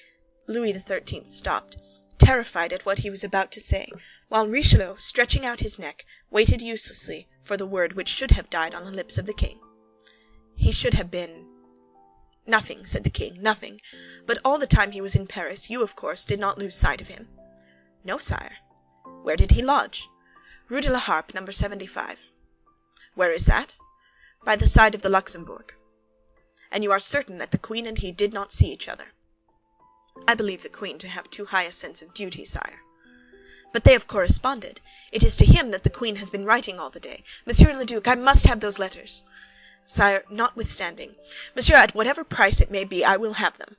Louis XIII stopped, terrified at what he was about to say, while Richelieu, stretching out his neck, waited uselessly for the word which should have died on the lips of the king. He should have been— Nothing, said the king, nothing. But all the time he was in Paris, you, of course, did not lose sight of him. No, sire. Where did he lodge? Rue de la Harpe, number 75. Where is that? By the side of the Luxembourg. And you are certain that the queen and he did not see each other? I believe the queen to have too high a sense of duty, sire. But they have corresponded. It is to him that the queen has been writing all the day. Monsieur le Duc, I must have those letters. Sire, notwithstanding, Monsieur, at whatever price it may be, I will have them.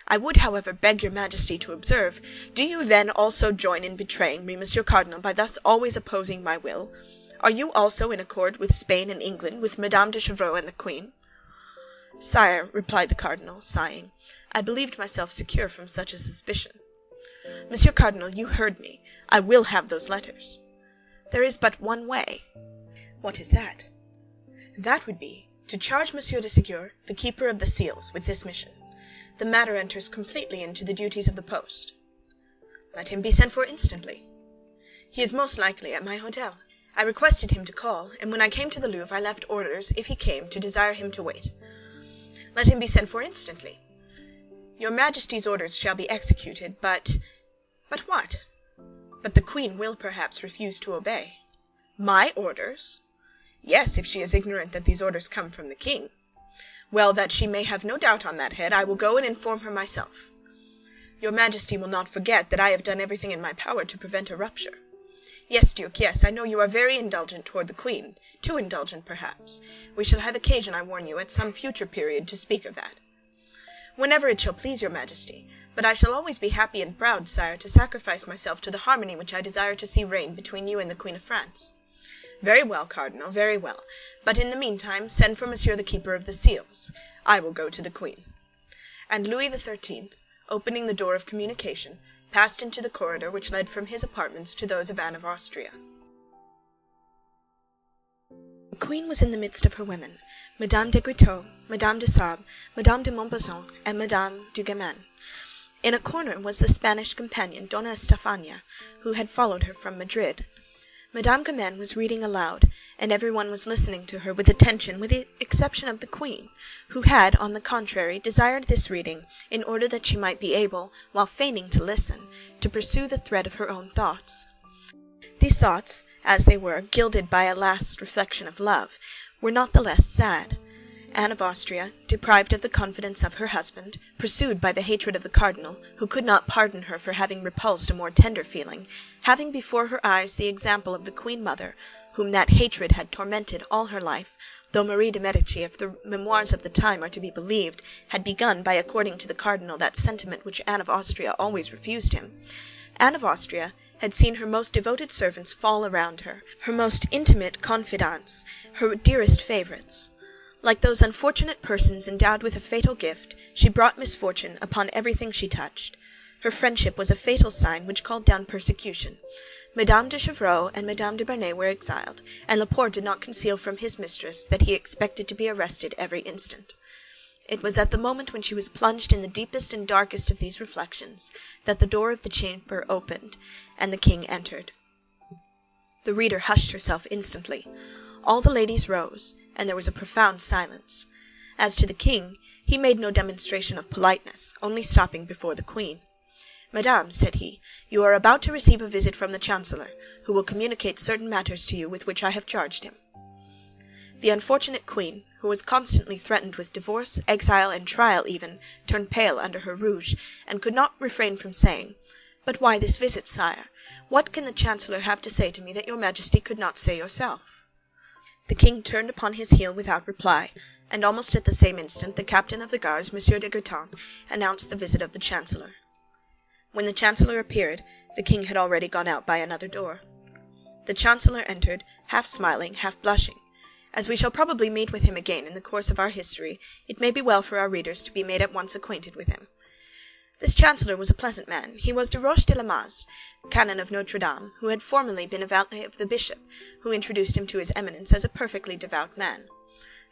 I would, however, beg your Majesty to observe, do you then also join in betraying me, Monsieur Cardinal, by thus always opposing my will? Are you also in accord with Spain and England, with Madame de Chevreuse and the Queen? Sire, replied the cardinal, sighing, I believed myself secure from such a suspicion. Monsieur Cardinal, you heard me. I will have those letters. There is but one way. What is that? That would be to charge Monsieur de Ségur, the keeper of the seals, with this mission. The matter enters completely into the duties of the post. Let him be sent for instantly. He is most likely at my hotel. I requested him to call, and when I came to the Louvre I left orders, if he came, to desire him to wait. Let him be sent for instantly. Your Majesty's orders shall be executed, but— But what? But the Queen will perhaps refuse to obey. My orders? Yes, if she is ignorant that these orders come from the king. Well, that she may have no doubt on that head, I will go and inform her myself. Your Majesty will not forget that I have done everything in my power to prevent a rupture. Yes, Duke, yes, I know you are very indulgent toward the Queen, too indulgent, perhaps. We shall have occasion, I warn you, at some future period to speak of that. Whenever it shall please your Majesty, but I shall always be happy and proud, sire, to sacrifice myself to the harmony which I desire to see reign between you and the Queen of France. Very well, Cardinal, very well. But in the meantime, send for Monsieur the Keeper of the Seals. I will go to the Queen. And Louis XIII, opening the door of communication, passed into the corridor which led from his apartments to those of Anne of Austria. The Queen was in the midst of her women, Madame de Guitaut, Madame de Sable, Madame de Montbazon, and Madame du Guesclin. In a corner was the Spanish companion, Donna Estefania, who had followed her from Madrid. Madame Guesclin was reading aloud, and everyone was listening to her with attention, with the exception of the Queen, who had, on the contrary, desired this reading in order that she might be able, while feigning to listen, to pursue the thread of her own thoughts. These thoughts, as they were, gilded by a last reflection of love, were not the less sad. Anne of Austria, deprived of the confidence of her husband, pursued by the hatred of the cardinal, who could not pardon her for having repulsed a more tender feeling, having before her eyes the example of the queen-mother, whom that hatred had tormented all her life, though Marie de Medici, if the memoirs of the time are to be believed, had begun by according to the cardinal that sentiment which Anne of Austria always refused him, Anne of Austria had seen her most devoted servants fall around her, her most intimate confidants, her dearest favourites. Like those unfortunate persons endowed with a fatal gift, she brought misfortune upon everything she touched. Her friendship was a fatal sign which called down persecution. Madame de Chevreuse and Madame de Bernay were exiled, and Laporte did not conceal from his mistress that he expected to be arrested every instant. It was at the moment when she was plunged in the deepest and darkest of these reflections that the door of the chamber opened, and the king entered. The reader hushed herself instantly. All the ladies rose, and there was a profound silence. As to the king, he made no demonstration of politeness, only stopping before the queen. "Madame," said he, "you are about to receive a visit from the chancellor, who will communicate certain matters to you with which I have charged him." The unfortunate queen, who was constantly threatened with divorce, exile, and trial even, turned pale under her rouge, and could not refrain from saying, "But why this visit, sire? What can the chancellor have to say to me that your Majesty could not say yourself?" The king turned upon his heel without reply, and almost at the same instant the captain of the guards, Monsieur de Guertin, announced the visit of the chancellor. When the chancellor appeared, the king had already gone out by another door. The chancellor entered, half smiling, half blushing, As we shall probably meet with him again in the course of our history, it may be well for our readers to be made at once acquainted with him. This chancellor was a pleasant man. He was de Roche de la Maz, canon of Notre Dame, who had formerly been a valet of the bishop, who introduced him to his Eminence as a perfectly devout man.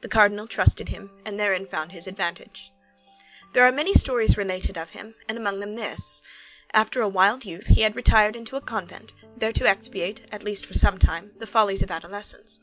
The cardinal trusted him, and therein found his advantage. There are many stories related of him, and among them this. After a wild youth, he had retired into a convent, there to expiate, at least for some time, the follies of adolescence.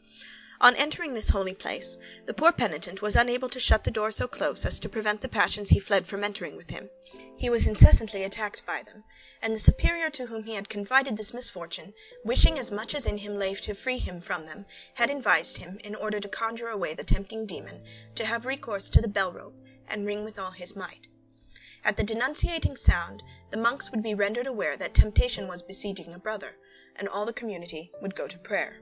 On entering this holy place, the poor penitent was unable to shut the door so close as to prevent the passions he fled from entering with him. He was incessantly attacked by them, and the superior to whom he had confided this misfortune, wishing as much as in him lay to free him from them, had advised him, in order to conjure away the tempting demon, to have recourse to the bell-rope, and ring with all his might. At the denunciating sound, the monks would be rendered aware that temptation was besieging a brother, and all the community would go to prayer.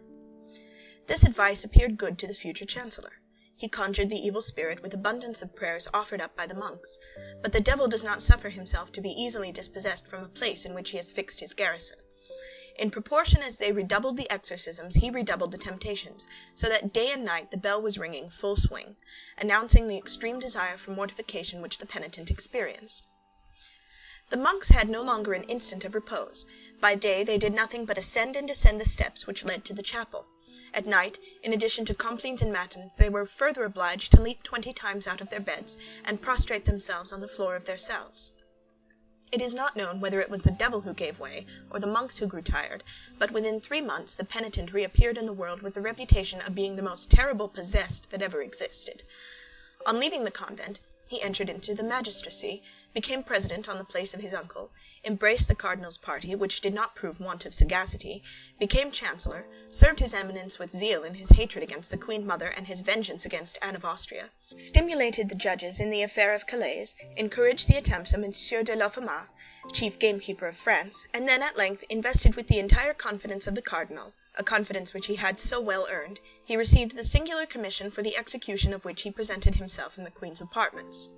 This advice appeared good to the future chancellor. He conjured the evil spirit with abundance of prayers offered up by the monks, but the devil does not suffer himself to be easily dispossessed from a place in which he has fixed his garrison. In proportion as they redoubled the exorcisms, he redoubled the temptations, so that day and night the bell was ringing full swing, announcing the extreme desire for mortification which the penitent experienced. The monks had no longer an instant of repose. By day they did nothing but ascend and descend the steps which led to the chapel. At night, in addition to complines and matins, they were further obliged to leap 20 times out of their beds, and prostrate themselves on the floor of their cells. It is not known whether it was the devil who gave way, or the monks who grew tired, but within 3 months the penitent reappeared in the world with the reputation of being the most terrible possessed that ever existed. On leaving the convent, he entered into the magistracy, became president on the place of his uncle, embraced the cardinal's party, which did not prove want of sagacity, became chancellor, served his Eminence with zeal in his hatred against the Queen Mother and his vengeance against Anne of Austria, stimulated the judges in the affair of Calais, encouraged the attempts of Monsieur de Laffemas, chief gamekeeper of France, and then at length, invested with the entire confidence of the cardinal, a confidence which he had so well earned, he received the singular commission for the execution of which he presented himself in the queen's apartments.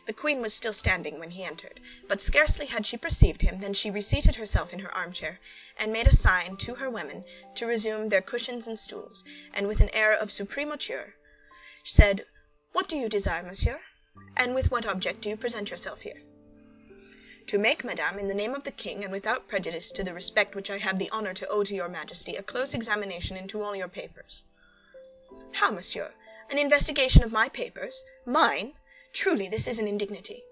The queen was still standing when he entered, but scarcely had she perceived him than she reseated herself in her armchair, and made a sign to her women to resume their cushions and stools, and with an air of supreme hauteur, said, "What do you desire, monsieur? And with what object do you present yourself here?" "To make, madame, in the name of the king, and without prejudice to the respect which I have the honor to owe to your majesty, a close examination into all your papers." "How, monsieur? An investigation of my papers? Mine? Truly, this is an indignity."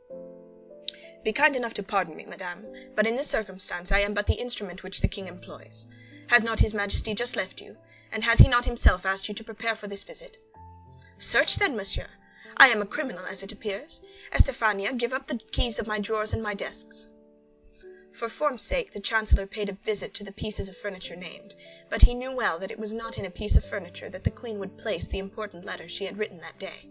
"Be kind enough to pardon me, madame, but in this circumstance I am but the instrument which the king employs. Has not his majesty just left you, and has he not himself asked you to prepare for this visit?" "Search then, monsieur. I am a criminal, as it appears. Estefania, give up the keys of my drawers and my desks." For form's sake the chancellor paid a visit to the pieces of furniture named, but he knew well that it was not in a piece of furniture that the queen would place the important letter she had written that day.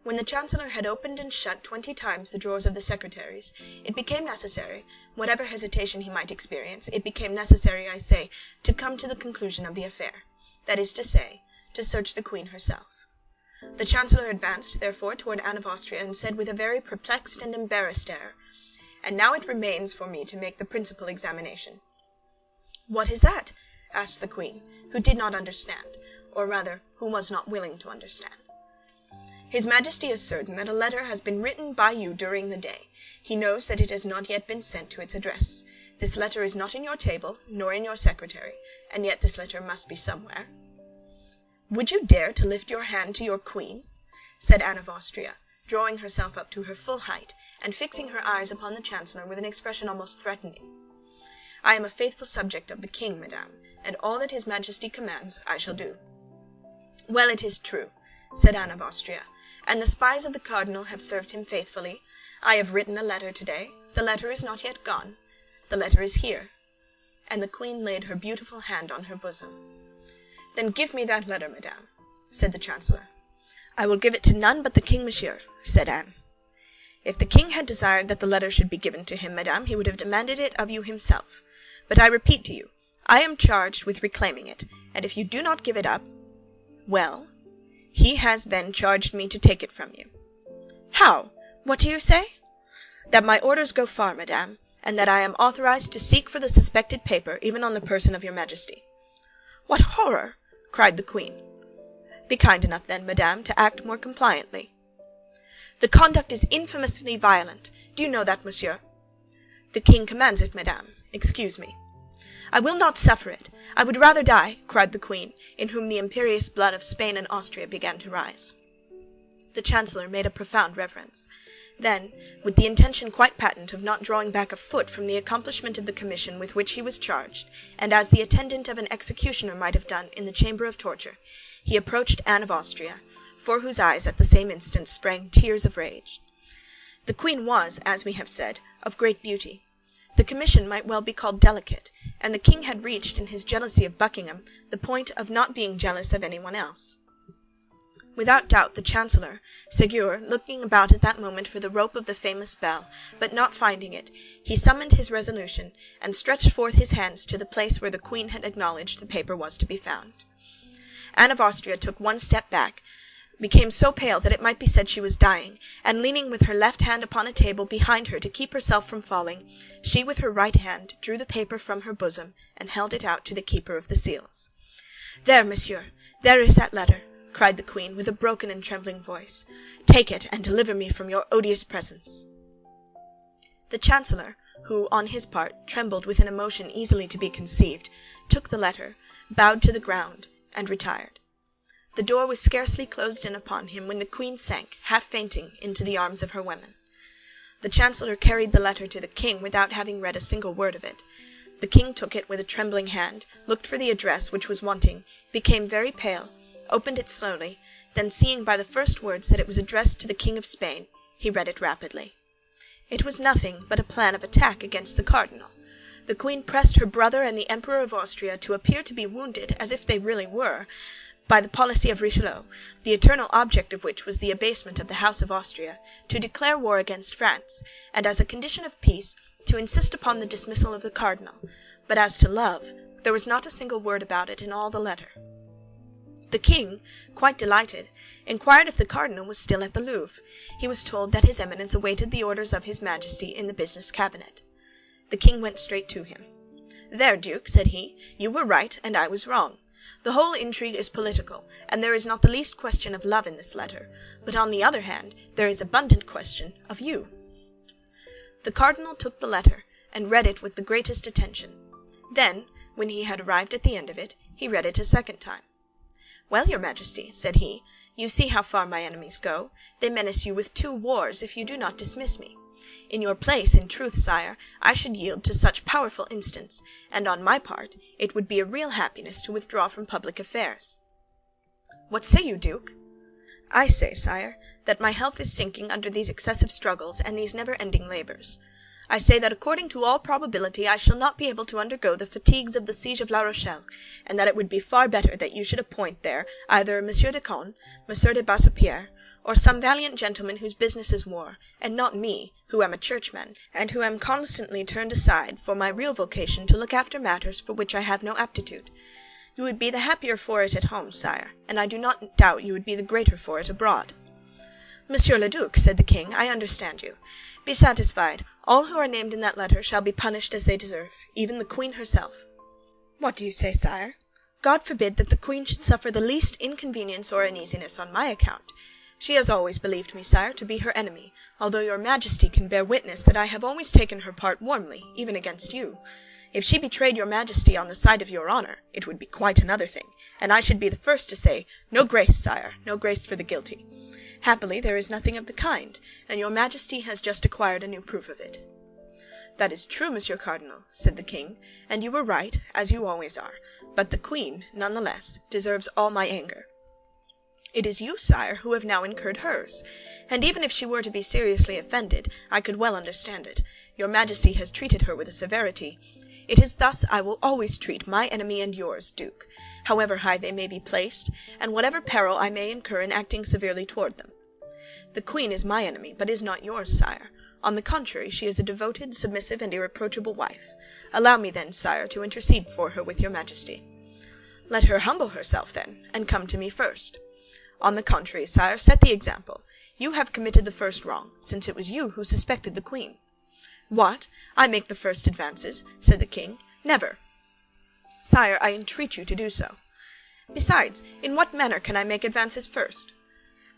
When the chancellor had opened and shut 20 times the drawers of the secretaries, it became necessary, whatever hesitation he might experience, it became necessary, I say, to come to the conclusion of the affair, that is to say, to search the queen herself. The chancellor advanced, therefore, toward Anne of Austria, and said with a very perplexed and embarrassed air, "And now it remains for me to make the principal examination." "What is that?" asked the queen, who did not understand, or rather, who was not willing to understand. "His majesty is certain that a letter has been written by you during the day. He knows that it has not yet been sent to its address. This letter is not in your table, nor in your secretary, and yet this letter must be somewhere." "Would you dare to lift your hand to your queen?" said Anne of Austria, drawing herself up to her full height, and fixing her eyes upon the chancellor with an expression almost threatening. "I am a faithful subject of the king, madame, and all that his majesty commands I shall do." "Well, it is true," said Anne of Austria, "and the spies of the cardinal have served him faithfully. I have written a letter today. The letter is not yet gone. The letter is here." And the queen laid her beautiful hand on her bosom. "Then give me that letter, madame," said the chancellor. "I will give it to none but the king, monsieur," said Anne. "If the king had desired that the letter should be given to him, madame, he would have demanded it of you himself. But I repeat to you, I am charged with reclaiming it, and if you do not give it up—" "Well?" "He has then charged me to take it from you." "How? What do you say?" "That my orders go far, madame, and that I am authorized to seek for the suspected paper, even on the person of your majesty." "What horror!" cried the queen. Be kind enough, then, madame, to act more compliantly." "The conduct is infamously violent. Do you know that, monsieur?" "The king commands it, madame. Excuse me." "I will not suffer it. I would rather die," cried the queen, in whom the imperious blood of Spain and Austria began to rise. The chancellor made a profound reverence. Then, with the intention quite patent of not drawing back a foot from the accomplishment of the commission with which he was charged, and as the attendant of an executioner might have done in the chamber of torture, he approached Anne of Austria, for whose eyes at the same instant sprang tears of rage. The queen was, as we have said, of great beauty. The commission might well be called delicate, and the king had reached, in his jealousy of Buckingham, the point of not being jealous of anyone else. Without doubt the chancellor, Ségur, looking about at that moment for the rope of the famous bell, but not finding it, he summoned his resolution, and stretched forth his hands to the place where the queen had acknowledged the paper was to be found. Anne of Austria took one step back, became so pale that it might be said she was dying, and leaning with her left hand upon a table behind her to keep herself from falling, she with her right hand drew the paper from her bosom and held it out to the keeper of the seals. "There, monsieur, there is that letter," cried the queen, with a broken and trembling voice. "Take it, and deliver me from your odious presence." The chancellor, who, on his part, trembled with an emotion easily to be conceived, took the letter, bowed to the ground, and retired. The door was scarcely closed in upon him when the queen sank, half fainting, into the arms of her women. The chancellor carried the letter to the king without having read a single word of it. The king took it with a trembling hand, looked for the address which was wanting, became very pale, opened it slowly, then seeing by the first words that it was addressed to the King of Spain, he read it rapidly. It was nothing but a plan of attack against the cardinal. The queen pressed her brother and the Emperor of Austria to appear to be wounded, as if they really were, by the policy of Richelieu, the eternal object of which was the abasement of the House of Austria, to declare war against France, and as a condition of peace, to insist upon the dismissal of the cardinal. But as to love, there was not a single word about it in all the letter. The king, quite delighted, inquired if the cardinal was still at the Louvre. He was told that his Eminence awaited the orders of his Majesty in the business cabinet. The king went straight to him. "There, Duke," said he, "you were right, and I was wrong. The whole intrigue is political, and there is not the least question of love in this letter, but on the other hand there is abundant question of you." The cardinal took the letter, and read it with the greatest attention. Then, when he had arrived at the end of it, he read it a second time. "Well, your Majesty," said he, "you see how far my enemies go. They menace you with 2 wars if you do not dismiss me. In your place, in truth, sire, I should yield to such powerful instance, and on my part it would be a real happiness to withdraw from public affairs." "What say you, Duke?" "I say, sire, that my health is sinking under these excessive struggles and these never-ending labors. I say that according to all probability I shall not be able to undergo the fatigues of the siege of La Rochelle, and that it would be far better that you should appoint there either Monsieur de Condé, Monsieur de Bassopierre, or some valiant gentleman whose business is war, and not me, who am a churchman, and who am constantly turned aside for my real vocation to look after matters for which I have no aptitude. You would be the happier for it at home, sire, and I do not doubt you would be the greater for it abroad." "Monsieur le Duc," said the king, "I understand you. Be satisfied, all who are named in that letter shall be punished as they deserve, even the queen herself." "What do you say, sire?" "God forbid that the queen should suffer the least inconvenience or uneasiness on my account. She has always believed me, sire, to be her enemy, although your Majesty can bear witness that I have always taken her part warmly, even against you. If she betrayed your Majesty on the side of your honor, it would be quite another thing, and I should be the first to say, 'No grace, sire, no grace for the guilty.' Happily there is nothing of the kind, and your Majesty has just acquired a new proof of it." "That is true, Monsieur Cardinal," said the king, "and you were right, as you always are, but the queen, none the less, deserves all my anger. It is you, sire, who have now incurred hers, and even if she were to be seriously offended, I could well understand it. Your Majesty has treated her with a severity. It is thus I will always treat my enemy and yours, Duke, however high they may be placed, and whatever peril I may incur in acting severely toward them. The queen is my enemy, but is not yours, sire. On the contrary, she is a devoted, submissive, and irreproachable wife. Allow me, then, sire, to intercede for her with your Majesty." "Let her humble herself, then, and come to me first." "On the contrary, sire, set the example. You have committed the first wrong, since it was you who suspected the queen." "What? I make the first advances?" said the king. "Never." "Sire, I entreat you to do so." Besides, in what manner can I make advances first?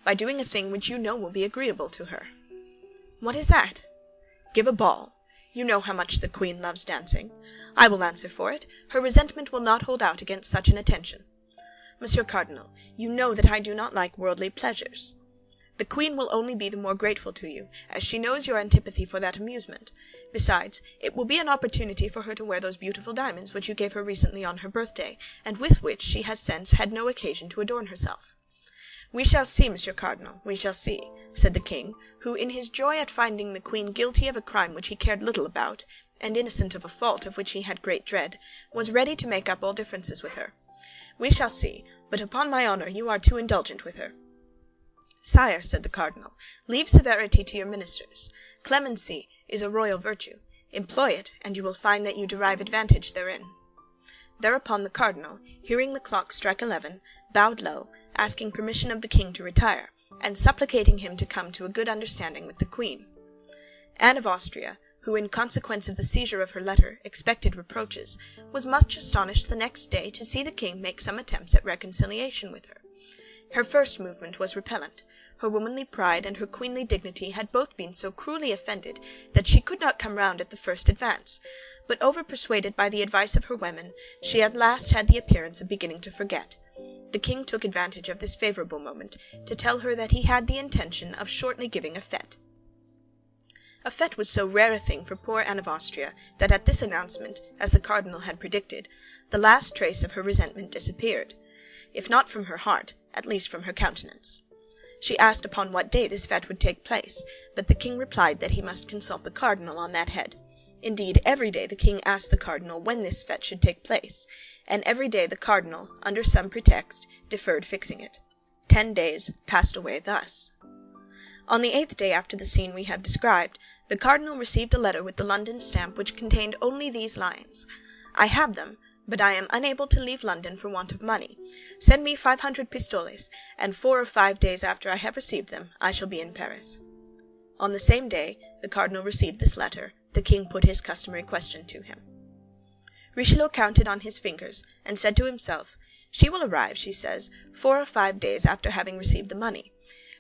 By doing a thing which you know will be agreeable to her. What is that? Give a ball. You know how much the queen loves dancing. I will answer for it, her resentment will not hold out against such an attention. Monsieur Cardinal, you know that I do not like worldly pleasures. The queen will only be the more grateful to you, as she knows your antipathy for that amusement. Besides, it will be an opportunity for her to wear those beautiful diamonds which you gave her recently on her birthday, and with which she has since had no occasion to adorn herself. We shall see, Monsieur Cardinal, we shall see, said the king, who, in his joy at finding the queen guilty of a crime which he cared little about, and innocent of a fault of which he had great dread, was ready to make up all differences with her. We shall see, but upon my honour you are too indulgent with her. Sire, said the cardinal, leave severity to your ministers. Clemency is a royal virtue. Employ it, and you will find that you derive advantage therein. Thereupon the cardinal, hearing the clock strike 11, bowed low, asking permission of the king to retire, and supplicating him to come to a good understanding with the queen. Anne of Austria, who in consequence of the seizure of her letter expected reproaches, was much astonished the next day to see the king make some attempts at reconciliation with her. Her first movement was repellent. Her womanly pride and her queenly dignity had both been so cruelly offended that she could not come round at the first advance, but over-persuaded by the advice of her women, she at last had the appearance of beginning to forget. The king took advantage of this favourable moment to tell her that he had the intention of shortly giving a fête. A fête was so rare a thing for poor Anne of Austria that at this announcement, as the cardinal had predicted, the last trace of her resentment disappeared, if not from her heart, at least from her countenance. She asked upon what day this fête would take place, but the king replied that he must consult the cardinal on that head. Indeed, every day the king asked the cardinal when this fête should take place, and every day the cardinal, under some pretext, deferred fixing it. 10 days passed away thus. On the 8th day after the scene we have described, the cardinal received a letter with the London stamp which contained only these lines: "I have them, but I am unable to leave London for want of money. Send me 500 pistoles, and 4 or 5 days after I have received them I shall be in Paris." On the same day the cardinal received this letter, the king put his customary question to him. Richelieu counted on his fingers, and said to himself, "She will arrive, she says, 4 or 5 days after having received the money.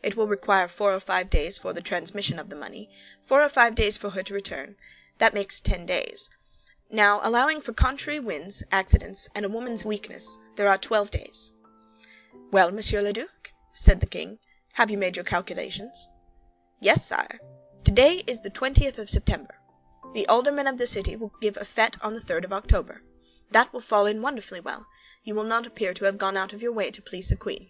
It will require 4 or 5 days for the transmission of the money, 4 or 5 days for her to return. That makes 10 days. Now, allowing for contrary winds, accidents, and a woman's weakness, there are 12 days. Well, Monsieur le Duc, said the king, have you made your calculations? Yes, sire. Today is the 20th of September. The aldermen of the city will give a fête on the 3rd of October. That will fall in wonderfully well. You will not appear to have gone out of your way to please the queen.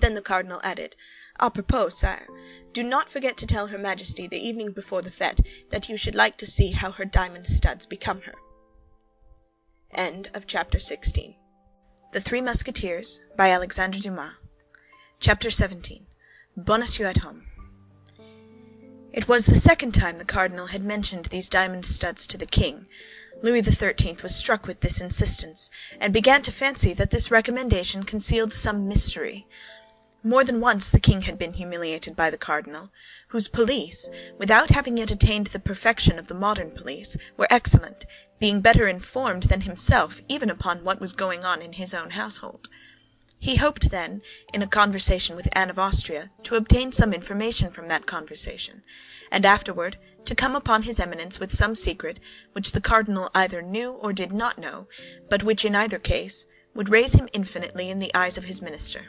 Then the cardinal added, "A propos, sire, do not forget to tell her majesty the evening before the fête that you should like to see how her diamond studs become her." End of chapter 16. The Three Musketeers by Alexandre Dumas. Chapter 17. Bonacieux at home. It was the second time the cardinal had mentioned these diamond studs to the king. Louis XIII was struck with this insistence, and began to fancy that this recommendation concealed some mystery. More than once the king had been humiliated by the cardinal, whose police, without having yet attained the perfection of the modern police, were excellent, being better informed than himself even upon what was going on in his own household. He hoped then, in a conversation with Anne of Austria, to obtain some information from that conversation, and afterward to come upon his Eminence with some secret which the cardinal either knew or did not know, but which in either case would raise him infinitely in the eyes of his minister.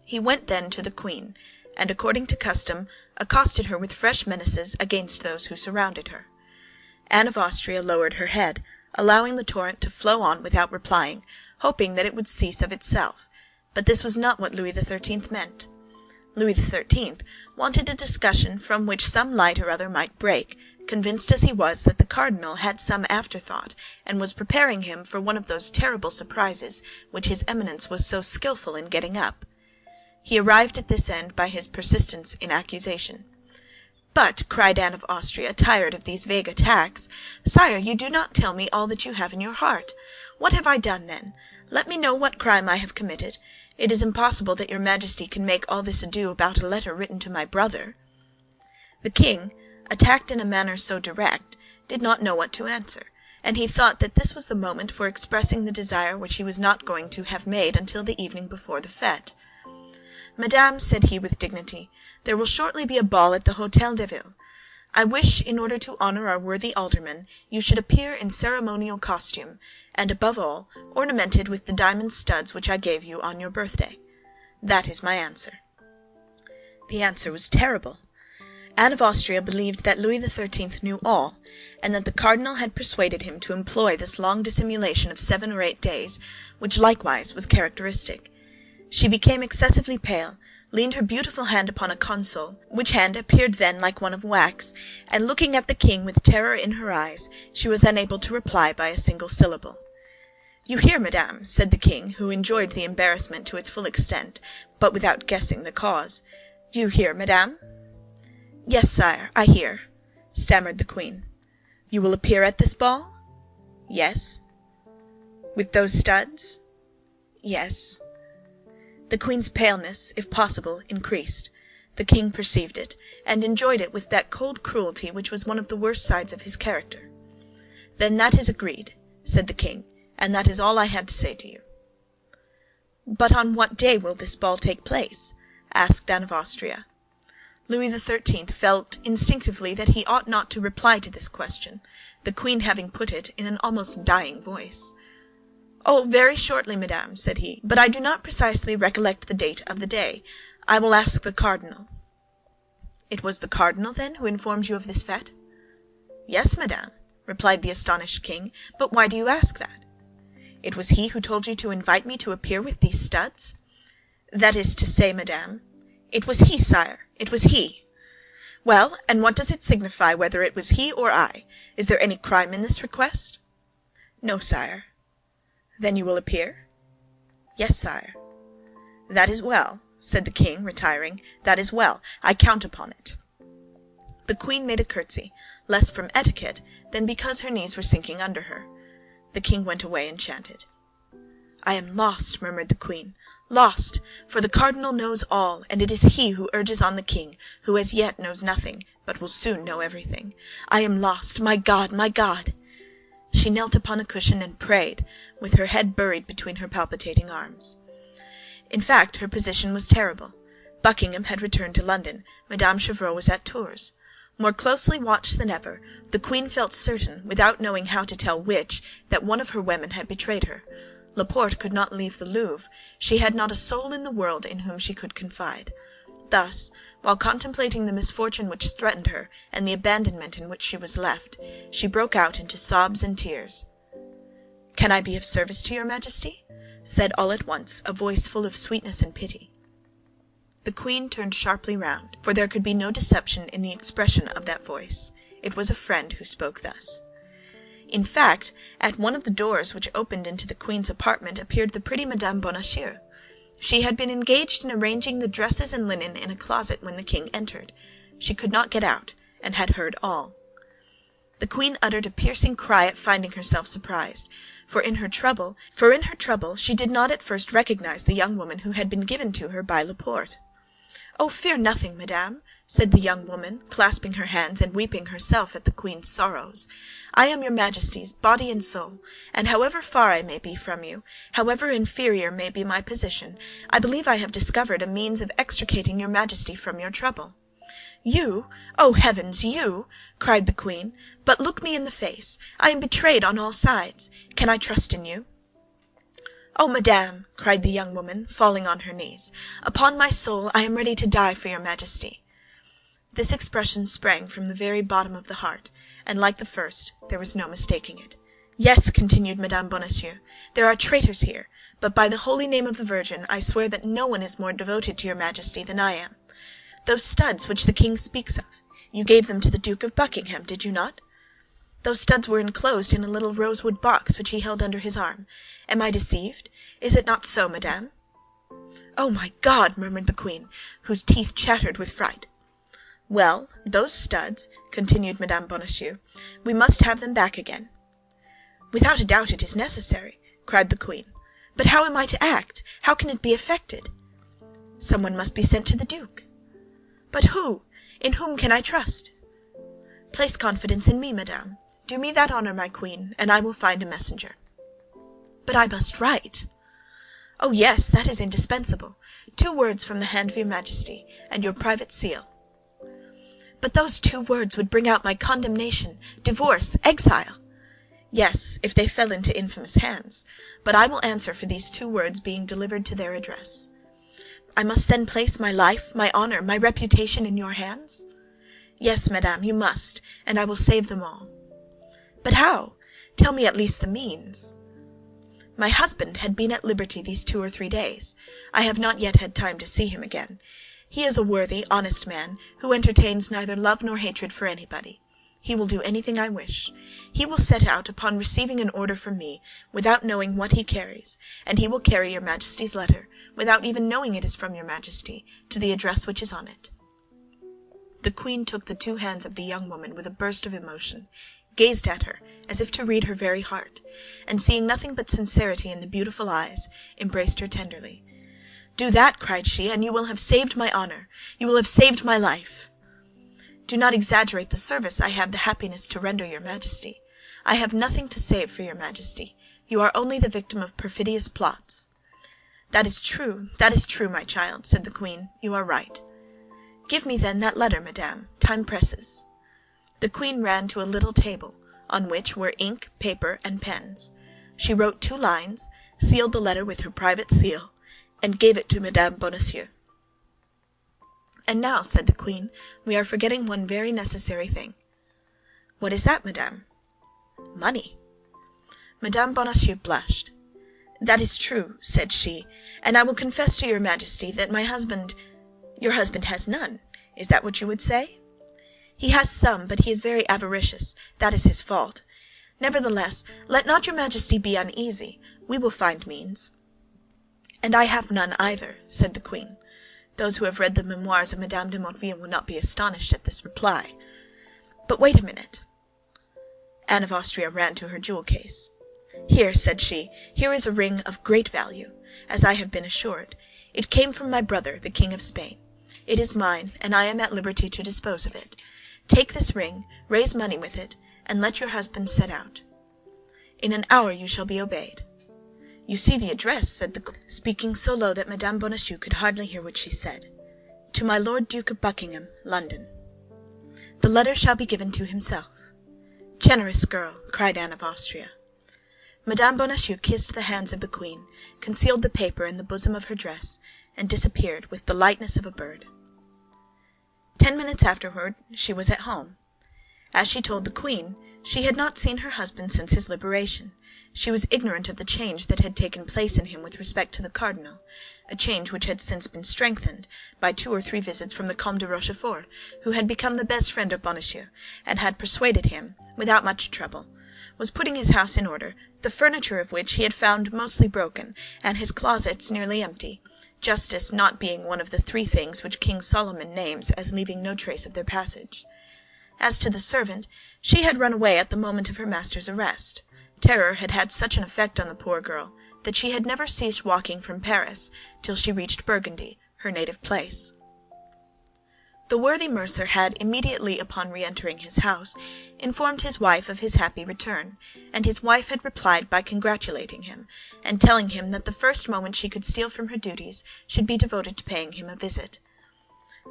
He went then to the queen, and according to custom accosted her with fresh menaces against those who surrounded her. Anne of Austria lowered her head, allowing the torrent to flow on without replying, hoping that it would cease of itself, but this was not what Louis XIII meant. Louis XIII wanted a discussion from which some light or other might break, convinced as he was that the cardinal had some afterthought, and was preparing him for one of those terrible surprises which his Eminence was so skilful in getting up. He arrived at this end by his persistence in accusation. "But," cried Anne of Austria, tired of these vague attacks, "sire, you do not tell me all that you have in your heart. What have I done, then? Let me know what crime I have committed. It is impossible that your majesty can make all this ado about a letter written to my brother." The king, attacked in a manner so direct, did not know what to answer, and he thought that this was the moment for expressing the desire which he was not going to have made until the evening before the fête. "Madame," said he with dignity, "there will shortly be a ball at the Hôtel de Ville. I wish, in order to honor our worthy alderman, you should appear in ceremonial costume, and above all, ornamented with the diamond studs which I gave you on your birthday. That is my answer." The answer was terrible. Anne of Austria believed that Louis XIII knew all, and that the cardinal had persuaded him to employ this long dissimulation of 7 or 8 days, which likewise was characteristic. She became excessively pale, leaned her beautiful hand upon a console, which hand appeared then like one of wax, and looking at the king with terror in her eyes, she was unable to reply by a single syllable. "You hear, madame," said the king, who enjoyed the embarrassment to its full extent, but without guessing the cause. "Do you hear, madame?" "Yes, sire, I hear," stammered the queen. "You will appear at this ball?" "Yes." "With those studs?" "Yes." The queen's paleness, if possible, increased. The king perceived it, and enjoyed it with that cold cruelty which was one of the worst sides of his character. "Then that is agreed," said the king, "and that is all I had to say to you." "But on what day will this ball take place?" asked Anne of Austria. Louis XIII felt instinctively that he ought not to reply to this question, the queen having put it in an almost dying voice. "Oh, very shortly, madame," said he, "but I do not precisely recollect the date of the day. I will ask the cardinal." "It was the cardinal, then, who informed you of this fête?" "Yes, madame," replied the astonished king, "but why do you ask that?" "It was he who told you to invite me to appear with these studs?" "That is to say, madame—" "It was he, sire, it was he." "Well, and what does it signify whether it was he or I? Is there any crime in this request?" "No, sire." "Then you will appear?" "Yes, sire." "That is well," said the king, retiring. "That is well. I count upon it." The queen made a curtsy, less from etiquette than because her knees were sinking under her. The king went away enchanted. "I am lost," murmured the queen, "lost, for the cardinal knows all, and it is he who urges on the king, who as yet knows nothing, but will soon know everything. I am lost! My God, my God!" She knelt upon a cushion and prayed, with her head buried between her palpitating arms. In fact, her position was terrible. Buckingham had returned to London. Madame Chevreuse was at Tours. More closely watched than ever, the queen felt certain, without knowing how to tell which, that one of her women had betrayed her. Laporte could not leave the Louvre. She had not a soul in the world in whom she could confide. Thus, while contemplating the misfortune which threatened her and the abandonment in which she was left, she broke out into sobs and tears. "Can I be of service to your Majesty?" said all at once a voice full of sweetness and pity. The queen turned sharply round, for there could be no deception in the expression of that voice. It was a friend who spoke thus. In fact, at one of the doors which opened into the queen's apartment appeared the pretty Madame Bonacieux. She had been engaged in arranging the dresses and linen in a closet when the king entered. She could not get out, and had heard all. The queen uttered a piercing cry at finding herself surprised, for in her trouble she did not at first recognize the young woman who had been given to her by Laporte. "Oh, fear nothing, madame," said the young woman, clasping her hands and weeping herself at the queen's sorrows. "I am your Majesty's, body and soul, and however far I may be from you, however inferior may be my position, I believe I have discovered a means of extricating your Majesty from your trouble." "You? Oh, heavens, you!" cried the queen. "But look me in the face. I am betrayed on all sides. Can I trust in you?" "Oh, madame," cried the young woman, falling on her knees, "upon my soul, I am ready to die for your Majesty." This expression sprang from the very bottom of the heart, and like the first, there was no mistaking it. "Yes," continued Madame Bonacieux, "there are traitors here, but by the holy name of the Virgin, I swear that no one is more devoted to your Majesty than I am. Those studs which the king speaks of, you gave them to the Duke of Buckingham, did you not? Those studs were enclosed in a little rosewood box which he held under his arm. Am I deceived? Is it not so, madame?" "Oh, my God!" murmured the queen, whose teeth chattered with fright. "Well, those studs," continued Madame Bonacieux, "we must have them back again." "Without a doubt it is necessary," cried the queen. "But how am I to act? How can it be effected?" "Someone must be sent to the duke." "But who? In whom can I trust?" "Place confidence in me, madame. Do me that honor, my queen, and I will find a messenger." "But I must write." "Oh, yes, that is indispensable. 2 words from the hand of your Majesty, and your private seal." "But those 2 words would bring out my condemnation, divorce, exile." "Yes, if they fell into infamous hands. But I will answer for these 2 words being delivered to their address." "I must then place my life, my honor, my reputation in your hands?" "Yes, madame, you must, and I will save them all." "But how? Tell me at least the means." "My husband had been at liberty these 2 or 3 days. I have not yet had time to see him again. He is a worthy, honest man, who entertains neither love nor hatred for anybody. He will do anything I wish. He will set out upon receiving an order from me, without knowing what he carries, and he will carry your Majesty's letter, without even knowing it is from your Majesty, to the address which is on it." The queen took the 2 hands of the young woman with a burst of emotion, gazed at her, as if to read her very heart, and seeing nothing but sincerity in the beautiful eyes, embraced her tenderly. "Do that," cried she, "and you will have saved my honor. You will have saved my life." "Do not exaggerate the service I have the happiness to render your Majesty. I have nothing to save for your Majesty. You are only the victim of perfidious plots." That is true, my child," said the queen. "You are right." "Give me, then, that letter, madame. Time presses." The queen ran to a little table, on which were ink, paper, and pens. She wrote 2 lines, sealed the letter with her private seal, and gave it to Madame Bonacieux. "And now," said the queen, "we are forgetting one very necessary thing." "What is that, madame?" "Money." Madame Bonacieux blushed. "That is true," said she, "and I will confess to your Majesty that my husband—" "Your husband has none. Is that what you would say?" "He has some, but he is very avaricious. That is his fault. Nevertheless, let not your Majesty be uneasy. We will find means." "And I have none either," said the queen. Those who have read the memoirs of Madame de Motteville will not be astonished at this reply. "But wait a minute." Anne of Austria ran to her jewel case. "Here," said she, "here is a ring of great value, as I have been assured. It came from my brother, the King of Spain. It is mine, and I am at liberty to dispose of it. Take this ring, raise money with it, and let your husband set out. In an hour you shall be obeyed." "You see the address," said the queen, speaking so low that Madame Bonacieux could hardly hear what she said. "To my Lord Duke of Buckingham, London." "The letter shall be given to himself." "Generous girl!" cried Anne of Austria. Madame Bonacieux kissed the hands of the queen, concealed the paper in the bosom of her dress, and disappeared with the lightness of a bird. 10 minutes afterward she was at home. As she told the queen, she had not seen her husband since his liberation. She was ignorant of the change that had taken place in him with respect to the cardinal, a change which had since been strengthened by 2 or 3 visits from the Comte de Rochefort, who had become the best friend of Bonacieux, and had persuaded him, without much trouble, was putting his house in order, the furniture of which he had found mostly broken, and his closets nearly empty, justice not being one of the 3 things which King Solomon names as leaving no trace of their passage. As to the servant, she had run away at the moment of her master's arrest. Terror had had such an effect on the poor girl that she had never ceased walking from Paris till she reached Burgundy, her native place. The worthy mercer had, immediately upon re-entering his house, informed his wife of his happy return, and his wife had replied by congratulating him, and telling him that the first moment she could steal from her duties should be devoted to paying him a visit.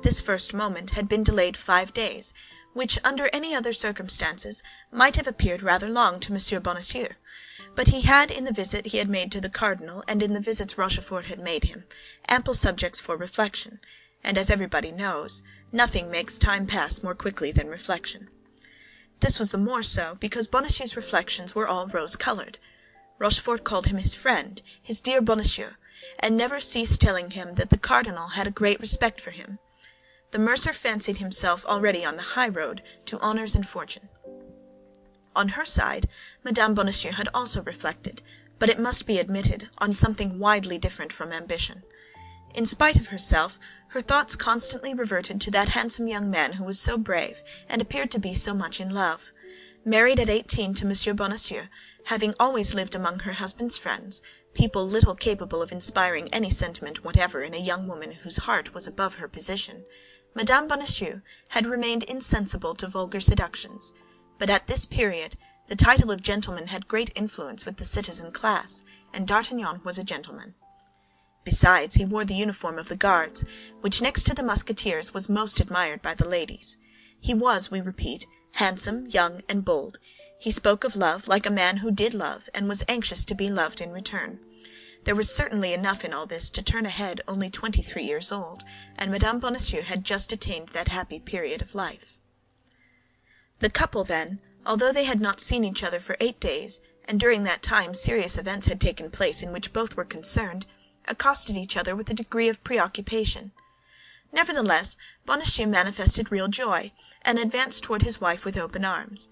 This first moment had been delayed 5 days, which, under any other circumstances, might have appeared rather long to Monsieur Bonacieux; but he had, in the visit he had made to the cardinal, and in the visits Rochefort had made him, ample subjects for reflection, and as everybody knows, nothing makes time pass more quickly than reflection. This was the more so, because Bonacieux's reflections were all rose-colored. Rochefort called him his friend, his dear Bonacieux, and never ceased telling him that the cardinal had a great respect for him. The mercer fancied himself already on the high road to honors and fortune. On her side, Madame Bonacieux had also reflected, but it must be admitted, on something widely different from ambition. In spite of herself, her thoughts constantly reverted to that handsome young man who was so brave, and appeared to be so much in love. Married at 18 to Monsieur Bonacieux, having always lived among her husband's friends, people little capable of inspiring any sentiment whatever in a young woman whose heart was above her position, Madame Bonacieux had remained insensible to vulgar seductions, but at this period the title of gentleman had great influence with the citizen class, and D'Artagnan was a gentleman. Besides, he wore the uniform of the Guards, which next to the Musketeers was most admired by the ladies. He was, we repeat, handsome, young, and bold. He spoke of love like a man who did love, and was anxious to be loved in return. There was certainly enough in all this to turn a head only 23 years old, and Mme. Bonacieux had just attained that happy period of life. The couple, then, although they had not seen each other for 8 days, and during that time serious events had taken place in which both were concerned, accosted each other with a degree of preoccupation. Nevertheless, Bonacieux manifested real joy, and advanced toward his wife with open arms.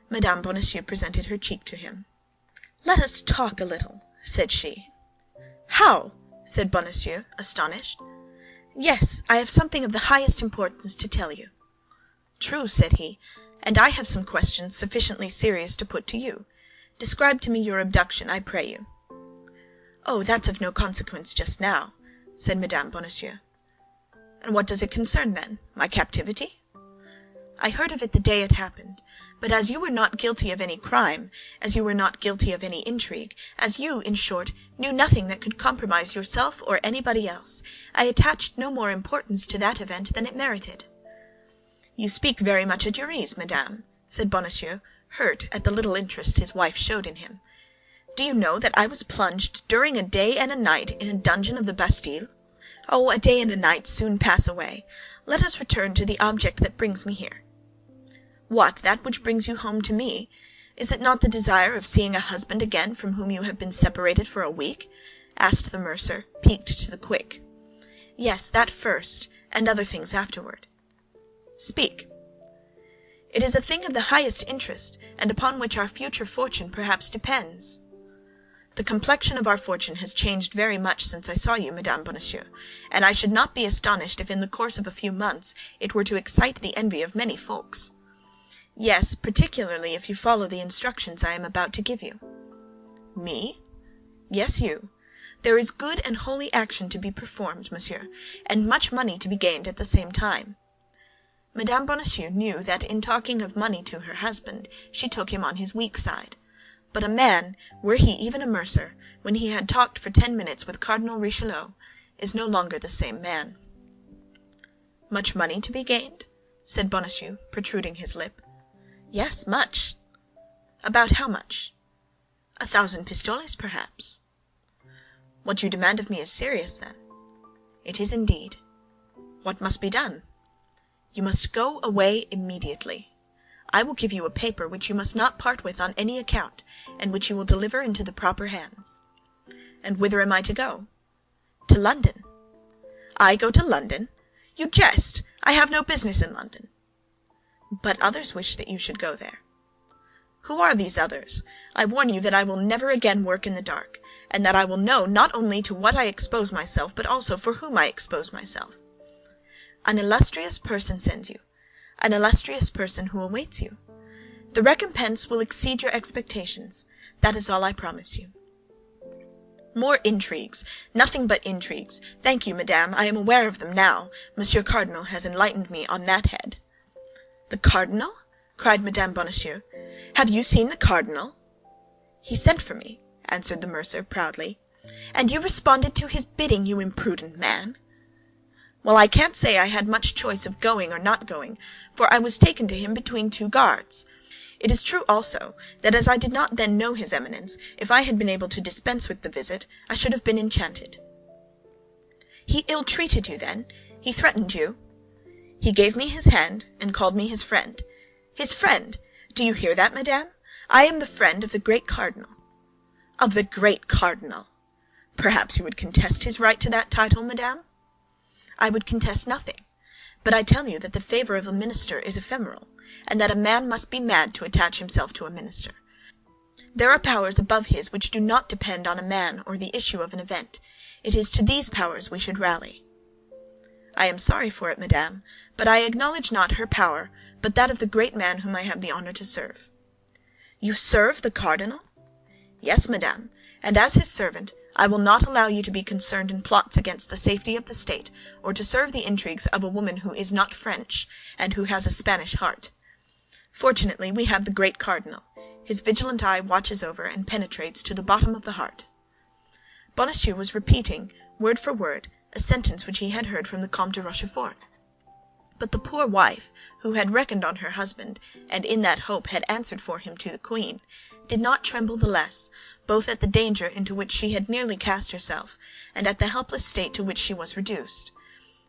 Mme. Bonacieux presented her cheek to him. "Let us talk a little," said she. "How?" said Bonacieux, astonished. "Yes, I have something of the highest importance to tell you." "True," said he, "and I have some questions sufficiently serious to put to you. Describe to me your abduction, I pray you." "Oh, that's of no consequence just now," said Mme. Bonacieux. "And what does it concern, then? My captivity?" "I heard of it the day it happened. But as you were not guilty of any crime, as you were not guilty of any intrigue, as you, in short, knew nothing that could compromise yourself or anybody else, I attached no more importance to that event than it merited." "You speak very much at your ease, madame," said Bonacieux, hurt at the little interest his wife showed in him. "Do you know that I was plunged during a day and a night in a dungeon of the Bastille? Oh, a day and a night soon pass away. Let us return to the object that brings me here." "What, that which brings you home to me? Is it not the desire of seeing a husband again from whom you have been separated for a week?" asked the mercer, piqued to the quick. "Yes, that first, and other things afterward." "Speak." "It is a thing of the highest interest, and upon which our future fortune perhaps depends." "The complexion of our fortune has changed very much since I saw you, Mme. Bonacieux, and I should not be astonished if in the course of a few months it were to excite the envy of many folks." "Yes, particularly if you follow the instructions I am about to give you." "Me?" "Yes, you. There is good and holy action to be performed, monsieur, and much money to be gained at the same time." Mme. Bonacieux knew that in talking of money to her husband, she took him on his weak side. But a man, were he even a mercer, when he had talked for 10 minutes with Cardinal Richelieu, is no longer the same man. "Much money to be gained?" said Bonacieux, protruding his lip. "Yes, much." "About how much?" 1,000 pistoles, perhaps." "What you demand of me is serious, then." "It is indeed." "What must be done?" "You must go away immediately. I will give you a paper which you must not part with on any account, and which you will deliver into the proper hands." "And whither am I to go?" "To London." "I go to London? You jest! I have no business in London." "But others wish that you should go there." "Who are these others? I warn you that I will never again work in the dark, and that I will know not only to what I expose myself, but also for whom I expose myself." "An illustrious person sends you, an illustrious person who awaits you. The recompense will exceed your expectations. That is all I promise you." "More intrigues, nothing but intrigues. Thank you, madame, I am aware of them now. Monsieur Cardinal has enlightened me on that head." "The cardinal?" cried Mme. Bonacieux. "Have you seen the cardinal?" "He sent for me," answered the mercer, proudly. "And you responded to his bidding, you imprudent man?" "Well, I can't say I had much choice of going or not going, for I was taken to him between 2 guards. It is true, also, that as I did not then know his Eminence, if I had been able to dispense with the visit, I should have been enchanted." "He ill-treated you, then? He threatened you?" "He gave me his hand, and called me his friend." "His friend! Do you hear that, madame? I am the friend of the great cardinal." "Of the great cardinal! Perhaps you would contest his right to that title, madame?" "I would contest nothing. But I tell you that the favor of a minister is ephemeral, and that a man must be mad to attach himself to a minister. There are powers above his which do not depend on a man or the issue of an event. It is to these powers we should rally." "I am sorry for it, madame, but I acknowledge not her power, but that of the great man whom I have the honor to serve." "You serve the cardinal?" "Yes, madame, and as his servant, I will not allow you to be concerned in plots against the safety of the state, or to serve the intrigues of a woman who is not French, and who has a Spanish heart." Fortunately, we have the great cardinal. His vigilant eye watches over and penetrates to the bottom of the heart." Bonacieux was repeating, word for word, a sentence which he had heard from the Comte de Rochefort. But the poor wife, who had reckoned on her husband, and in that hope had answered for him to the queen, did not tremble the less, both at the danger into which she had nearly cast herself, and at the helpless state to which she was reduced.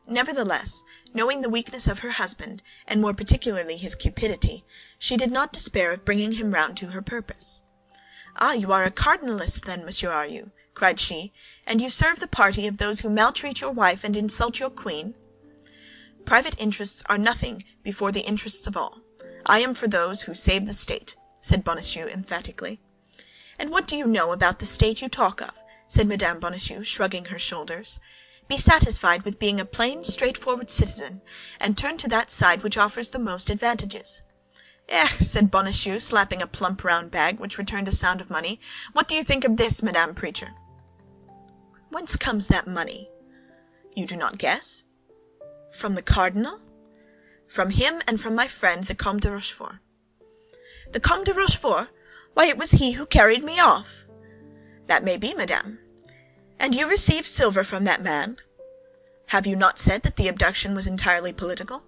Nevertheless, knowing the weakness of her husband, and more particularly his cupidity, she did not despair of bringing him round to her purpose. "Ah, you are a cardinalist, then, monsieur, are you?" cried she, "and you serve the party of those who maltreat your wife and insult your queen?" "Private interests are nothing before the interests of all. I am for those who save the state," said Bonacieux emphatically. "And what do you know about the state you talk of?" said Mme. Bonacieux, shrugging her shoulders. "Be satisfied with being a plain, straightforward citizen, and turn to that side which offers the most advantages." "Eh," said Bonacieux, slapping a plump round bag, which returned a sound of money, "what do you think of this, Madame Preacher?" "Whence comes that money?" "You do not guess?" "From the cardinal?" "From him and from my friend, the Comte de Rochefort." "The Comte de Rochefort? Why, it was he who carried me off." "That may be, madame." "And you received silver from that man?" "Have you not said that the abduction was entirely political?"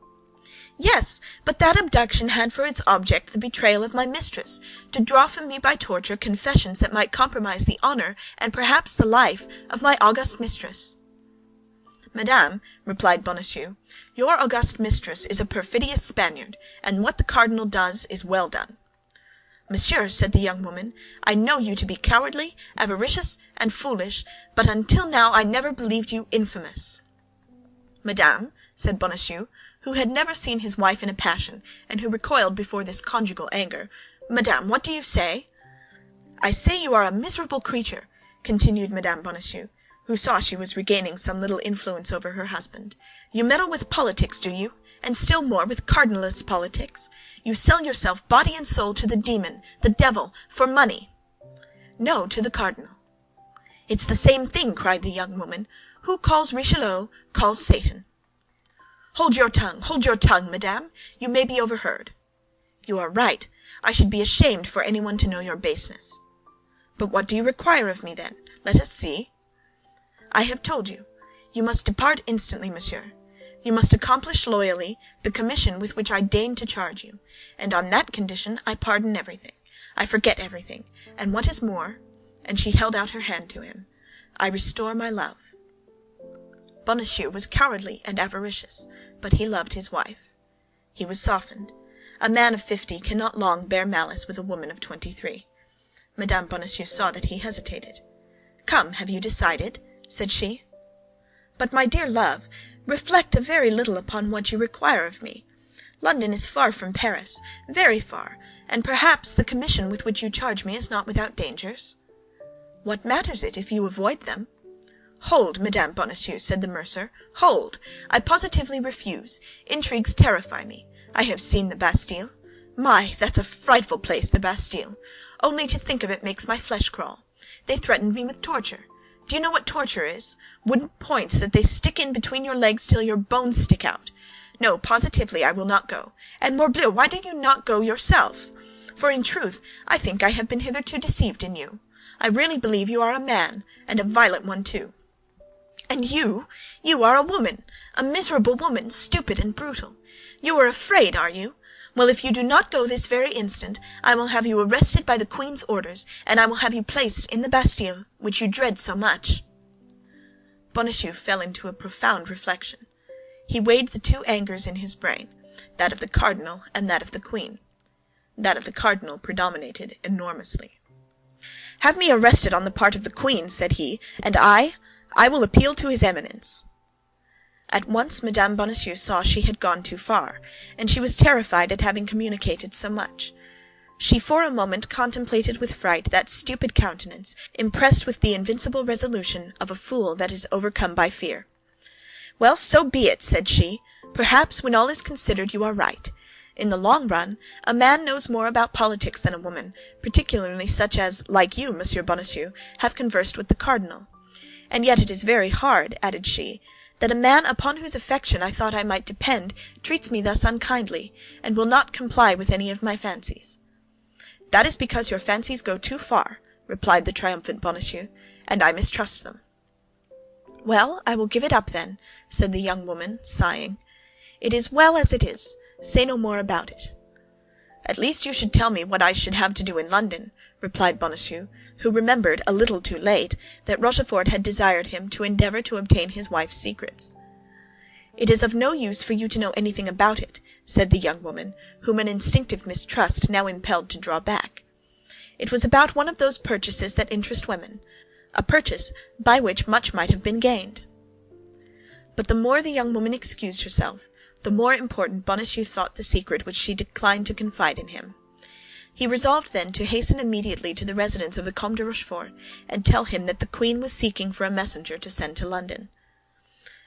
"Yes, but that abduction had for its object the betrayal of my mistress, to draw from me by torture confessions that might compromise the honor and perhaps the life of my august mistress." "Madame," replied Bonacieux, "your august mistress is a perfidious Spaniard, and what the cardinal does is well done." "Monsieur," said the young woman, "I know you to be cowardly, avaricious, and foolish, but until now I never believed you infamous." "Madame," said Bonacieux, who had never seen his wife in a passion, and who recoiled before this conjugal anger, "Madame, what do you say?" "I say you are a miserable creature," continued Mme. Bonacieux, who saw she was regaining some little influence over her husband. "You meddle with politics, do you? And still more with cardinalist politics? You sell yourself body and soul to the demon, the devil, for money." "No, to the cardinal." "It's the same thing," cried the young woman. "Who calls Richelieu calls Satan." Hold your tongue, madame. You may be overheard." "You are right. I should be ashamed for anyone to know your baseness." "But what do you require of me, then? Let us see." "I have told you. You must depart instantly, monsieur. You must accomplish loyally the commission with which I deign to charge you, and on that condition I pardon everything, I forget everything, and what is more," and she held out her hand to him, "I restore my love." Bonacieux was cowardly and avaricious, but he loved his wife. He was softened. A man of 50 cannot long bear malice with a woman of 23. Mme. Bonacieux saw that he hesitated. "Come, have you decided?" said she. "But, my dear love, reflect a very little upon what you require of me. London is far from Paris, very far, and perhaps the commission with which you charge me is not without dangers." "What matters it, if you avoid them?" "Hold, Mme. Bonacieux," said the mercer, "hold! I positively refuse. Intrigues terrify me. I have seen the Bastille. My, that's a frightful place, the Bastille. Only to think of it makes my flesh crawl. They threatened me with torture. Do you know what torture is? Wooden points that they stick in between your legs till your bones stick out. No, positively, I will not go. And morbleu, why do you not go yourself? For in truth, I think I have been hitherto deceived in you. I really believe you are a man, and a violent one too. And you are a woman, a miserable woman, stupid and brutal. You are afraid, are you? Well, if you do not go this very instant, I will have you arrested by the queen's orders, and I will have you placed in the Bastille, which you dread so much." Bonacieux fell into a profound reflection. He weighed the two angers in his brain, that of the cardinal and that of the queen. That of the cardinal predominated enormously. "Have me arrested on the part of the queen," said he, "and I will appeal to his Eminence." At once Mme. Bonacieux saw she had gone too far, and she was terrified at having communicated so much. She for a moment contemplated with fright that stupid countenance, impressed with the invincible resolution of a fool that is overcome by fear. "Well, so be it," said she. "Perhaps, when all is considered, you are right. In the long run, a man knows more about politics than a woman, particularly such as, like you, Monsieur Bonacieux, have conversed with the cardinal. And yet it is very hard," added she, that a man upon whose affection I thought I might depend treats me thus unkindly, and will not comply with any of my fancies." "That is because your fancies go too far," replied the triumphant Bonacieux, "and I mistrust them." "Well, I will give it up then," said the young woman, sighing. "It is well as it is. Say no more about it." "At least you should tell me what I should have to do in London," replied Bonacieux, who remembered, a little too late, that Rochefort had desired him to endeavor to obtain his wife's secrets. "It is of no use for you to know anything about it," said the young woman, whom an instinctive mistrust now impelled to draw back. "It was about one of those purchases that interest women, a purchase by which much might have been gained." But the more the young woman excused herself, the more important Bonacieux thought the secret which she declined to confide in him. He resolved then to hasten immediately to the residence of the Comte de Rochefort, and tell him that the queen was seeking for a messenger to send to London.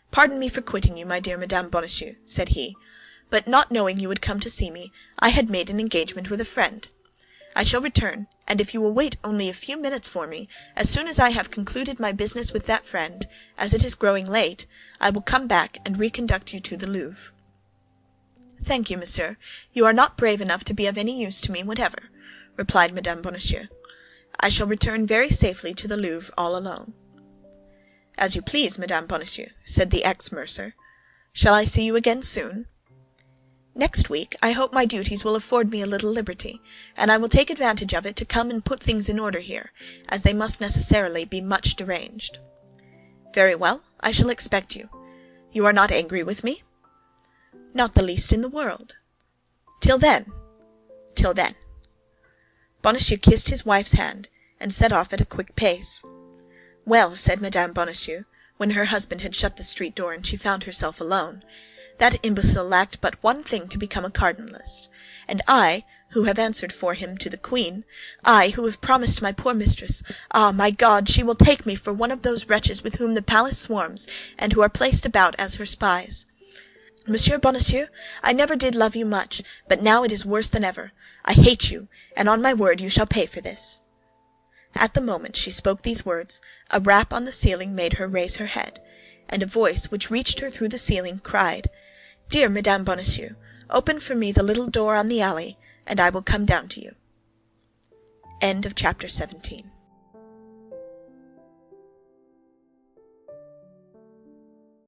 "Pardon me for quitting you, my dear Madame Bonacieux," said he, "but not knowing you would come to see me, I had made an engagement with a friend. I shall return, and if you will wait only a few minutes for me, as soon as I have concluded my business with that friend, as it is growing late, I will come back and reconduct you to the Louvre." "Thank you, monsieur. You are not brave enough to be of any use to me whatever," replied Mme. Bonacieux. "I shall return very safely to the Louvre all alone." "As you please, Mme. Bonacieux," said the ex-mercer. "Shall I see you again soon?" "Next week I hope my duties will afford me a little liberty, and I will take advantage of it to come and put things in order here, as they must necessarily be much deranged." "Very well, I shall expect you. You are not angry with me?" "Not the least in the world." "Till then." "Till then." Bonacieux kissed his wife's hand, and set off at a quick pace. "Well," said Mme. Bonacieux, when her husband had shut the street door and she found herself alone, "that imbecile lacked but one thing to become a cardinalist; and I, who have answered for him to the queen, I, who have promised my poor mistress—ah, my God, she will take me for one of those wretches with whom the palace swarms, and who are placed about as her spies. Monsieur Bonacieux, I never did love you much, but now it is worse than ever. I hate you, and on my word you shall pay for this." At the moment she spoke these words, a rap on the ceiling made her raise her head, and a voice which reached her through the ceiling cried, "Dear Madame Bonacieux, open for me the little door on the alley, and I will come down to you." Chapter 17